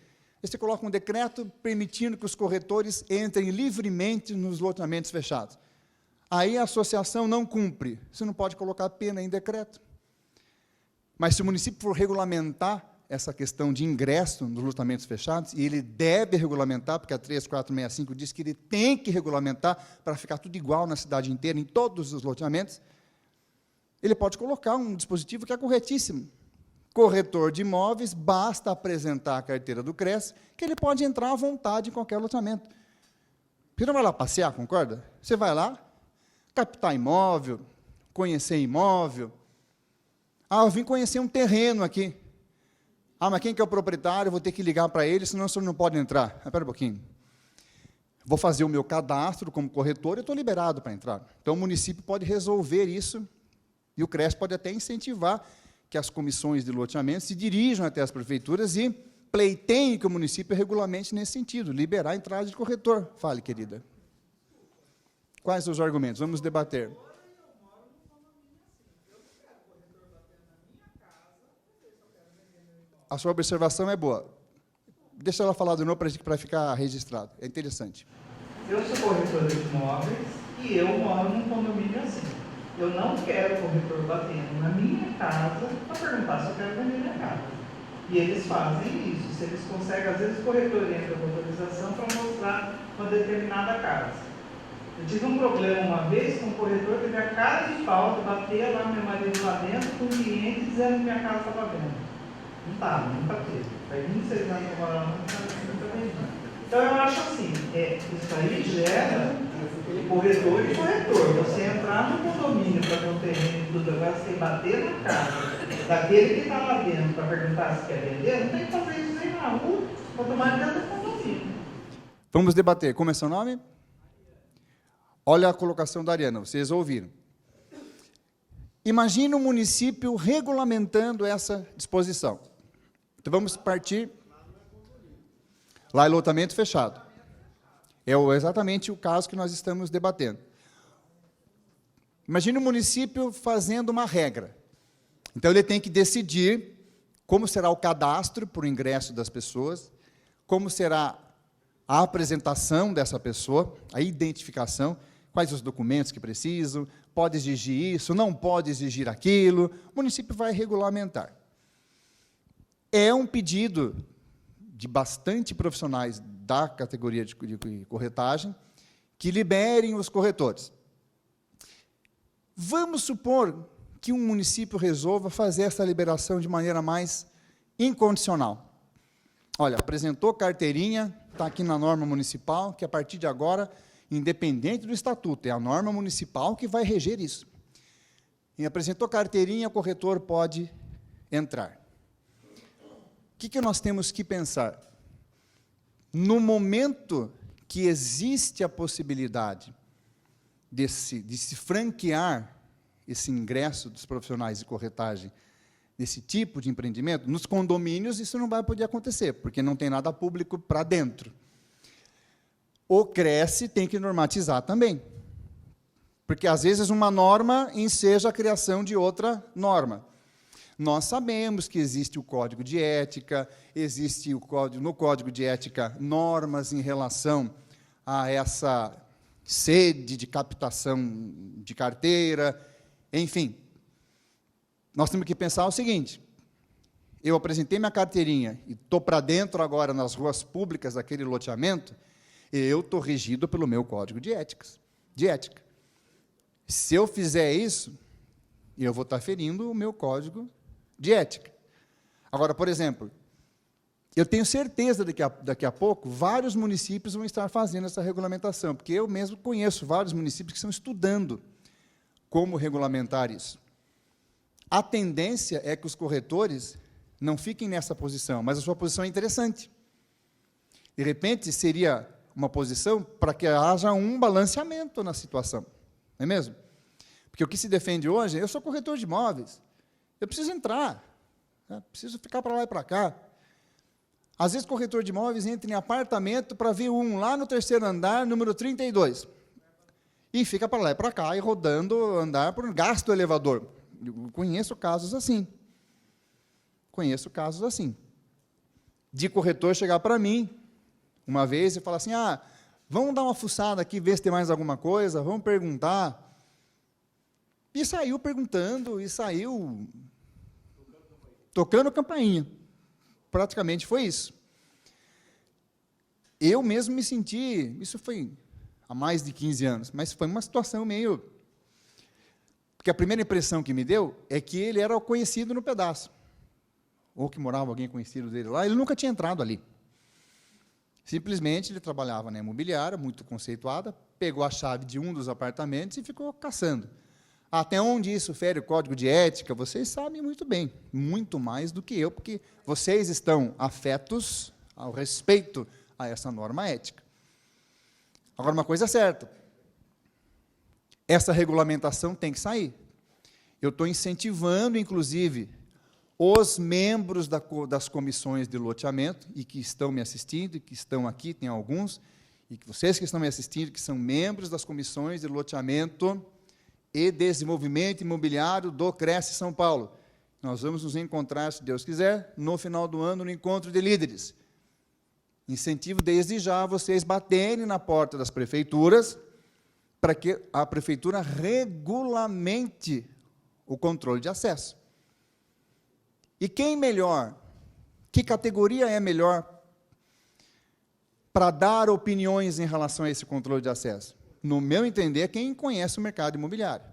Aí você coloca um decreto permitindo que os corretores entrem livremente nos loteamentos fechados. Aí a associação não cumpre. Você não pode colocar pena em decreto. Mas se o município for regulamentar essa questão de ingresso nos loteamentos fechados, e ele deve regulamentar, porque a 3465 diz que ele tem que regulamentar para ficar tudo igual na cidade inteira, em todos os loteamentos, ele pode colocar um dispositivo que é corretíssimo. Corretor de imóveis, basta apresentar a carteira do CRES, que ele pode entrar à vontade em qualquer loteamento. Você não vai lá passear, concorda? Você vai lá, captar imóvel, conhecer imóvel. Ah, eu vim conhecer um terreno aqui. Ah, mas quem que é o proprietário? Eu vou ter que ligar para ele, senão o senhor não pode entrar. Espera um pouquinho. Vou fazer o meu cadastro como corretor e estou liberado para entrar. Então, o município pode resolver isso, e o CRES pode até incentivar que as comissões de loteamento se dirijam até as prefeituras e pleiteiem que o município regulamente nesse sentido, liberar a entrada de corretor. Fale, querida. Quais os argumentos? Vamos debater. A sua observação é boa. Deixa ela falar de novo para ficar registrado. É interessante. Eu sou corretora de imóveis e eu moro num condomínio assim. Eu não quero corretor batendo na minha casa para perguntar se eu quero vender minha casa. E eles fazem isso. Se eles conseguem, às vezes o corretor entra com autorização para mostrar uma determinada casa. Eu tive um problema uma vez com um corretor que teve a cara de pau de bater lá meu marido lá dentro com um cliente dizendo que minha casa estava vendo. Não estava, nunca teve. Faz 26 anos que eu moro lá, nunca teve. Então eu acho assim, isso aí gera corretor e corretor. Você entrar no condomínio para ver um terreno e tudo, agora você bater na casa daquele que está lá dentro para perguntar se quer vender, não tem que fazer isso aí na rua, para tomar dentro do condomínio. Vamos debater. Como é seu nome? Olha a colocação da Ariana, vocês ouviram. Imagina o município regulamentando essa disposição. Então, vamos partir... Lá é loteamento fechado. É exatamente o caso que nós estamos debatendo. Imagina o município fazendo uma regra. Então, ele tem que decidir como será o cadastro para o ingresso das pessoas, como será a apresentação dessa pessoa, a identificação, quais os documentos que precisam, pode exigir isso, não pode exigir aquilo, o município vai regulamentar. É um pedido de bastante profissionais da categoria de corretagem que liberem os corretores. Vamos supor que um município resolva fazer essa liberação de maneira mais incondicional. Olha, apresentou carteirinha, está aqui na norma municipal, que a partir de agora, independente do estatuto, é a norma municipal que vai reger isso. E apresentou carteirinha, o corretor pode entrar. O que nós temos que pensar? No momento que existe a possibilidade de se franquear esse ingresso dos profissionais de corretagem desse tipo de empreendimento, nos condomínios isso não vai poder acontecer, porque não tem nada público para dentro. O CRES tem que normatizar também, porque às vezes uma norma enseja a criação de outra norma. Nós sabemos que existe o Código de Ética, existe no Código de Ética normas em relação a essa sede de captação de carteira, enfim. Nós temos que pensar o seguinte, eu apresentei minha carteirinha e estou para dentro agora nas ruas públicas daquele loteamento, eu estou regido pelo meu Código de Ética. Se eu fizer isso, eu vou estar ferindo o meu Código de Ética. Agora, por exemplo, eu tenho certeza de que daqui a pouco vários municípios vão estar fazendo essa regulamentação, porque eu mesmo conheço vários municípios que estão estudando como regulamentar isso. A tendência é que os corretores não fiquem nessa posição, mas a sua posição é interessante. De repente, seria uma posição para que haja um balanceamento na situação, não é mesmo? Porque o que se defende hoje, eu sou corretor de imóveis, eu preciso entrar. Preciso ficar para lá e para cá. Às vezes, o corretor de imóveis entra em apartamento para ver um lá no 3º andar, número 32. E fica para lá e para cá, e rodando andar por gasto elevador. Eu conheço casos assim. De corretor chegar para mim, uma vez, e falar assim, vamos dar uma fuçada aqui, ver se tem mais alguma coisa, vamos perguntar. E saiu perguntando, e saiu tocando campainha. Praticamente foi isso. Eu mesmo me senti, isso foi há mais de 15 anos, mas foi uma situação meio... Porque a primeira impressão que me deu é que ele era o conhecido no pedaço. Ou que morava alguém conhecido dele lá, ele nunca tinha entrado ali. Simplesmente ele trabalhava na imobiliária, muito conceituada, pegou a chave de um dos apartamentos e ficou caçando. Até onde isso fere o código de ética, vocês sabem muito bem, muito mais do que eu, porque vocês estão afetos ao respeito a essa norma ética. Agora, uma coisa é certa, essa regulamentação tem que sair. Eu estou incentivando, inclusive, os membros das comissões de loteamento, e que estão me assistindo, e que estão aqui, tem alguns, e que vocês que estão me assistindo, que são membros das comissões de loteamento e desenvolvimento imobiliário do Cresce São Paulo. Nós vamos nos encontrar, se Deus quiser, no final do ano, no encontro de líderes. Incentivo desde já vocês baterem na porta das prefeituras para que a prefeitura regulamente o controle de acesso. E quem melhor, que categoria é melhor para dar opiniões em relação a esse controle de acesso? No meu entender, quem conhece o mercado imobiliário.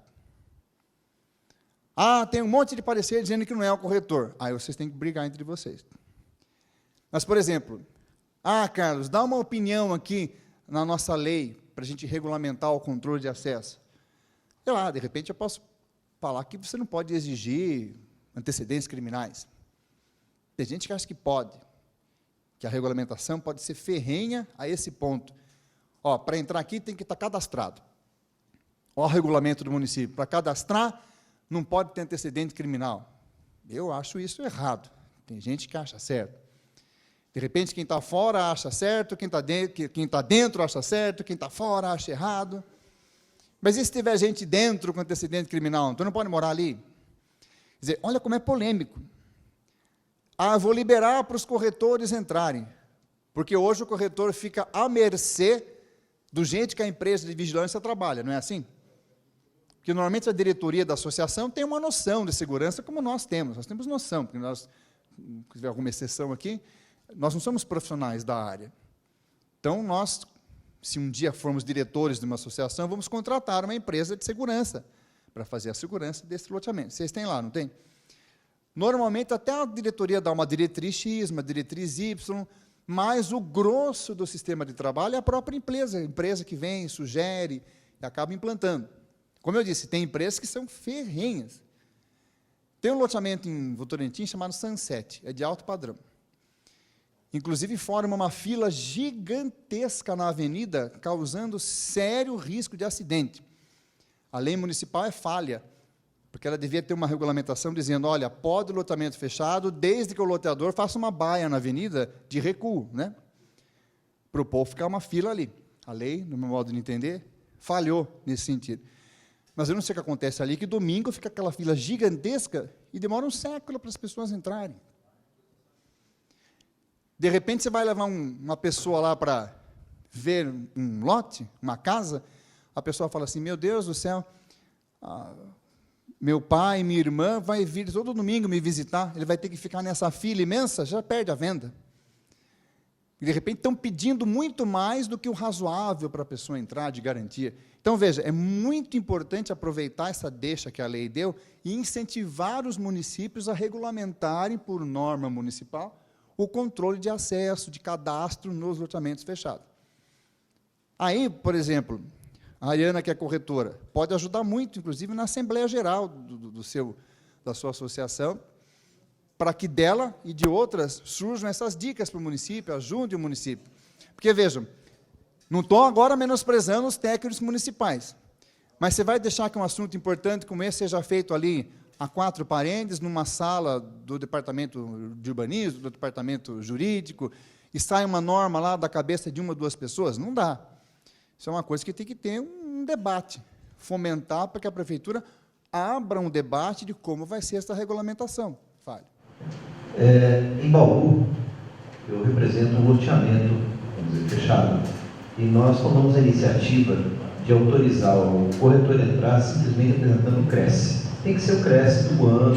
Tem um monte de parecer dizendo que não é o corretor. Aí vocês têm que brigar entre vocês. Mas, por exemplo, Carlos, dá uma opinião aqui na nossa lei para a gente regulamentar o controle de acesso. Sei lá, de repente eu posso falar que você não pode exigir antecedentes criminais. Tem gente que acha que pode, que a regulamentação pode ser ferrenha a esse ponto. Para entrar aqui tem que estar cadastrado. O regulamento do município, para cadastrar, não pode ter antecedente criminal. Eu acho isso errado. Tem gente que acha certo. De repente, quem está fora acha certo, quem está dentro acha certo, quem está fora acha errado. Mas e se tiver gente dentro com antecedente criminal? Então não pode morar ali? Quer dizer, olha como é polêmico. Vou liberar para os corretores entrarem, porque hoje o corretor fica à mercê do jeito que a empresa de vigilância trabalha, não é assim? Porque normalmente a diretoria da associação tem uma noção de segurança como nós temos noção, porque nós, se tiver alguma exceção aqui, nós não somos profissionais da área. Então, nós, se um dia formos diretores de uma associação, vamos contratar uma empresa de segurança para fazer a segurança desse loteamento. Vocês têm lá, não tem? Normalmente, até a diretoria dá uma diretriz X, uma diretriz Y, mas o grosso do sistema de trabalho é a própria empresa, a empresa que vem, sugere e acaba implantando. Como eu disse, tem empresas que são ferrenhas. Tem um loteamento em Votorantim chamado Sunset, é de alto padrão. Inclusive, forma uma fila gigantesca na avenida, causando sério risco de acidente. A lei municipal é falha, porque ela devia ter uma regulamentação dizendo, olha, pode loteamento fechado, desde que o loteador faça uma baia na avenida de recuo, né? Para o povo ficar uma fila ali. A lei, no meu modo de entender, falhou nesse sentido. Mas eu não sei o que acontece ali, que domingo fica aquela fila gigantesca e demora um século para as pessoas entrarem. De repente, você vai levar uma pessoa lá para ver um lote, uma casa, a pessoa fala assim, meu Deus do céu, meu pai, minha irmã vai vir todo domingo me visitar, ele vai ter que ficar nessa fila imensa, já perde a venda. E, de repente, estão pedindo muito mais do que o razoável para a pessoa entrar, de garantia. Então, veja, é muito importante aproveitar essa deixa que a lei deu e incentivar os municípios a regulamentarem, por norma municipal, o controle de acesso, de cadastro nos loteamentos fechados. Aí, por exemplo, a Ariana, que é corretora, pode ajudar muito, inclusive, na Assembleia Geral da sua associação, para que dela e de outras surjam essas dicas para o município, ajudem o município. Porque, vejam, não estou agora menosprezando os técnicos municipais, mas você vai deixar que um assunto importante como esse seja feito ali a 4 paredes, numa sala do departamento de urbanismo, do departamento jurídico, e sai uma norma lá da cabeça de uma ou duas pessoas? Não dá. Isso é uma coisa que tem que ter um debate, fomentar para que a prefeitura abra um debate de como vai ser essa regulamentação. Fale. Em Bauru, eu represento um loteamento, vamos dizer, fechado, e nós tomamos a iniciativa de autorizar o corretor a entrar simplesmente apresentando o CRESSE. Tem que ser o CRESSE do ano,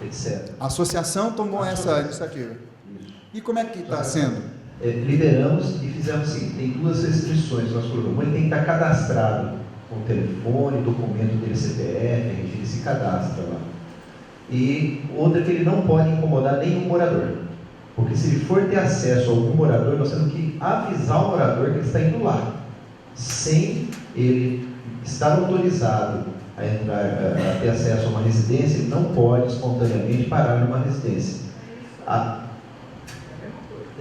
etc. A associação tomou essa iniciativa. Isso. E como é que está sendo? Liberamos e fizemos o seguinte, tem 2 restrições que nós colocamos. Ele tem que estar cadastrado com telefone, documento dele, CPF, ele se cadastra lá. E outra é que ele não pode incomodar nenhum morador. Porque se ele for ter acesso a algum morador, nós temos que avisar o morador que ele está indo lá, sem ele estar autorizado a entrar, a ter acesso a uma residência. Ele não pode espontaneamente parar numa residência.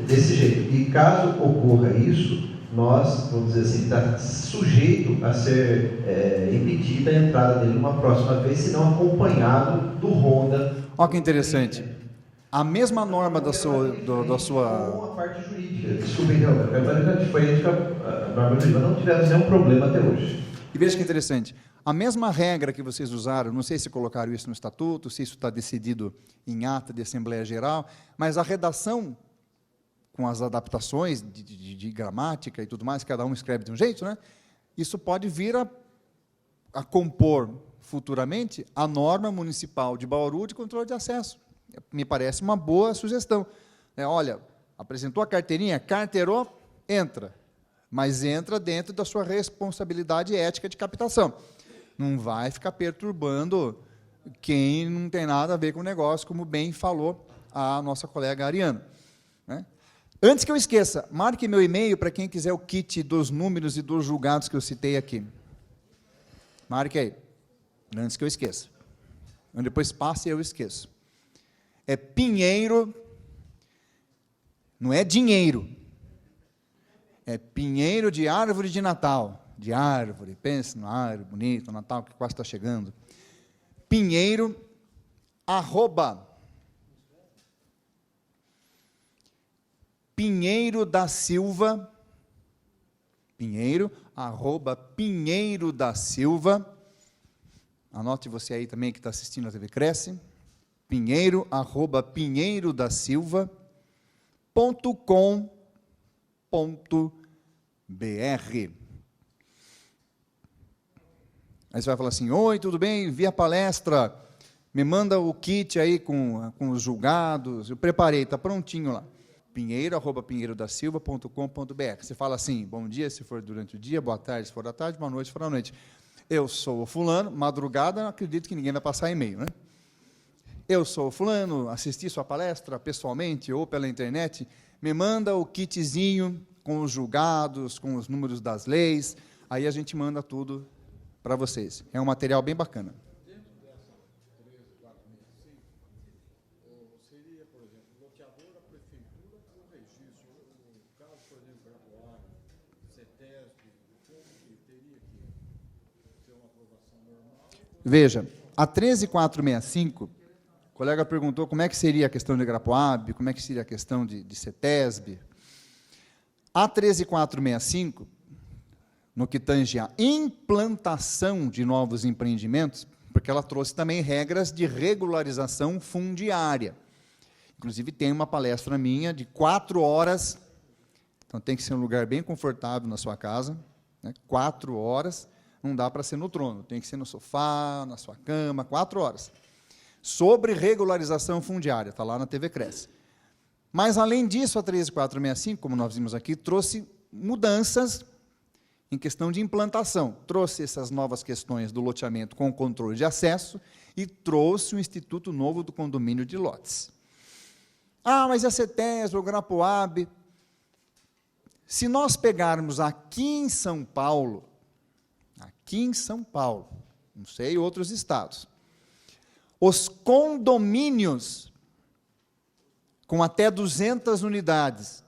Desse jeito. E caso ocorra isso, nós, vamos dizer assim, está sujeito a ser impedida a entrada dele uma próxima vez, se não acompanhado do Honda. Olha que interessante. A mesma norma da sua... Com a parte jurídica. Desculpa, agora é diferente com a norma jurídica. Não tivemos nenhum problema até hoje. E veja que interessante. A mesma regra que vocês usaram, não sei se colocaram isso no estatuto, se isso está decidido em ata de Assembleia Geral, mas a redação, com as adaptações de gramática e tudo mais, cada um escreve de um jeito, né? Isso pode vir a compor futuramente a norma municipal de Bauru de controle de acesso. Me parece uma boa sugestão. Olha, apresentou a carteirinha, carteirou, entra. Mas entra dentro da sua responsabilidade ética de captação. Não vai ficar perturbando quem não tem nada a ver com o negócio, como bem falou a nossa colega Ariana, né? Antes que eu esqueça, marque meu e-mail para quem quiser o kit dos números e dos julgados que eu citei aqui. Marque aí, antes que eu esqueça. Depois passe e eu esqueço. É Pinheiro, não é dinheiro. É pinheiro de árvore de Natal. De árvore, pense na árvore bonita, Natal que quase está chegando. Pinheiro, @Pinheiro da Silva, Pinheiro da Silva, anote você aí também que está assistindo a TV Cresce, Pinheiro da Silva.com.br. Aí você vai falar assim: oi, tudo bem? Vi a palestra, me manda o kit aí com os julgados, eu preparei, está prontinho lá. Pinheiro.pinheirodasilva.com.br. Você fala assim: bom dia, se for durante o dia, boa tarde, se for da tarde, boa noite, se for da noite. Eu sou o fulano, madrugada, não acredito que ninguém vai passar e-mail, né? Eu sou o fulano, assisti sua palestra pessoalmente ou pela internet, me manda o kitzinho com os julgados, com os números das leis, aí a gente manda tudo para vocês. É um material bem bacana. Dentro dessa 13465, seria, por exemplo, loteador, a prefeitura, o registro, o caso, por exemplo, Grapuário, CETESB, como que teria que ter uma aprovação normal? Veja, a 13465, o colega perguntou como é que seria a questão de Grapuário, como é que seria a questão de CETESB. A 13465, no que tange a implantação de novos empreendimentos, porque ela trouxe também regras de regularização fundiária. Inclusive, tem uma palestra minha de 4 horas, então tem que ser um lugar bem confortável na sua casa, né? 4 horas, não dá para ser no trono, tem que ser no sofá, na sua cama, 4 horas. Sobre regularização fundiária, está lá na TV Cresce. Mas, além disso, a 13465, como nós vimos aqui, trouxe mudanças em questão de implantação. Trouxe essas novas questões do loteamento com controle de acesso e trouxe o Instituto Novo do Condomínio de Lotes. Ah, mas a CETESB, o Grapuab... Se nós pegarmos aqui em São Paulo, não sei outros estados, os condomínios com até 200 unidades,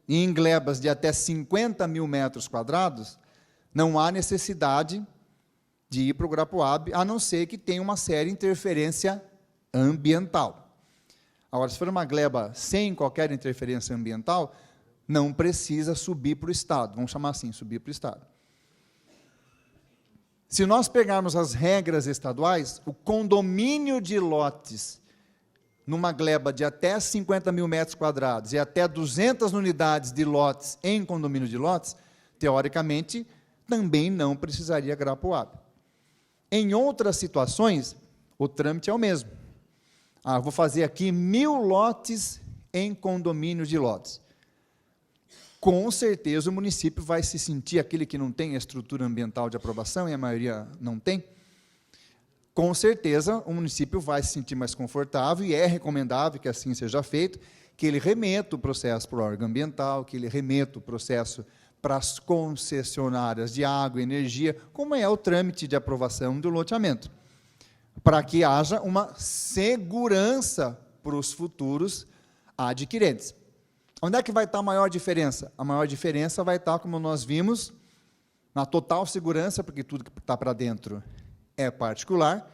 e em glebas de até 50 mil metros quadrados, não há necessidade de ir para o Grapuab, a não ser que tenha uma séria interferência ambiental. Agora, se for uma gleba sem qualquer interferência ambiental, não precisa subir para o Estado, vamos chamar assim, subir para o Estado. Se nós pegarmos as regras estaduais, o condomínio de lotes numa gleba de até 50 mil metros quadrados e até 200 unidades de lotes em condomínio de lotes, teoricamente, também não precisaria Grapuab. Em outras situações, o trâmite é o mesmo. Vou fazer aqui 1000 lotes em condomínio de lotes. Com certeza o município vai se sentir, aquele que não tem a estrutura ambiental de aprovação, e a maioria não tem, com certeza o município vai se sentir mais confortável, e é recomendável que assim seja feito, que ele remeta o processo para o órgão ambiental, que ele remeta o processo para as concessionárias de água e energia, como é o trâmite de aprovação do loteamento, para que haja uma segurança para os futuros adquirentes. Onde é que vai estar a maior diferença? A maior diferença vai estar, como nós vimos, na total segurança, porque tudo que está para dentro é particular,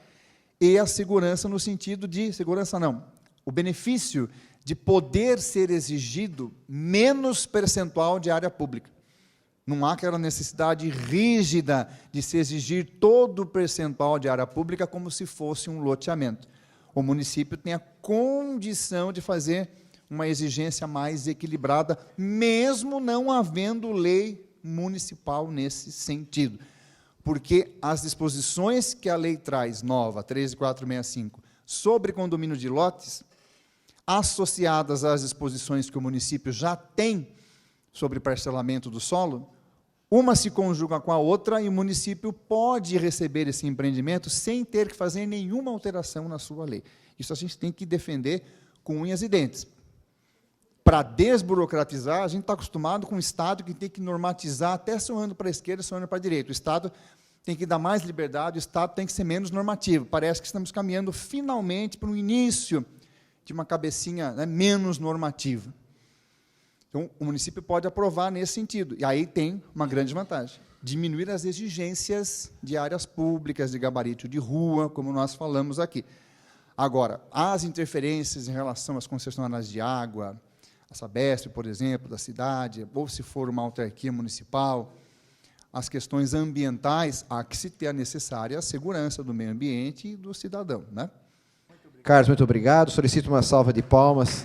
e a segurança no sentido de, segurança não, o benefício de poder ser exigido menos percentual de área pública. Não há aquela necessidade rígida de se exigir todo o percentual de área pública como se fosse um loteamento. O município tem a condição de fazer uma exigência mais equilibrada, mesmo não havendo lei municipal nesse sentido. Porque as disposições que a lei traz, nova, 13465, sobre condomínio de lotes, associadas às disposições que o município já tem sobre parcelamento do solo, uma se conjuga com a outra e o município pode receber esse empreendimento sem ter que fazer nenhuma alteração na sua lei. Isso a gente tem que defender com unhas e dentes. Para desburocratizar, a gente está acostumado com o Estado que tem que normatizar até sonhando para a esquerda, sonhando para a direita. O Estado tem que dar mais liberdade, o Estado tem que ser menos normativo. Parece que estamos caminhando finalmente para o início de uma cabecinha, né, menos normativa. Então, o município pode aprovar nesse sentido. E aí tem uma grande vantagem: diminuir as exigências de áreas públicas, de gabarito de rua, como nós falamos aqui. Agora, as interferências em relação às concessionárias de água, a Sabesp, por exemplo, da cidade, ou se for uma autarquia municipal, as questões ambientais, há que se ter a necessária segurança do meio ambiente e do cidadão, né? Carlos, muito obrigado. Solicito uma salva de palmas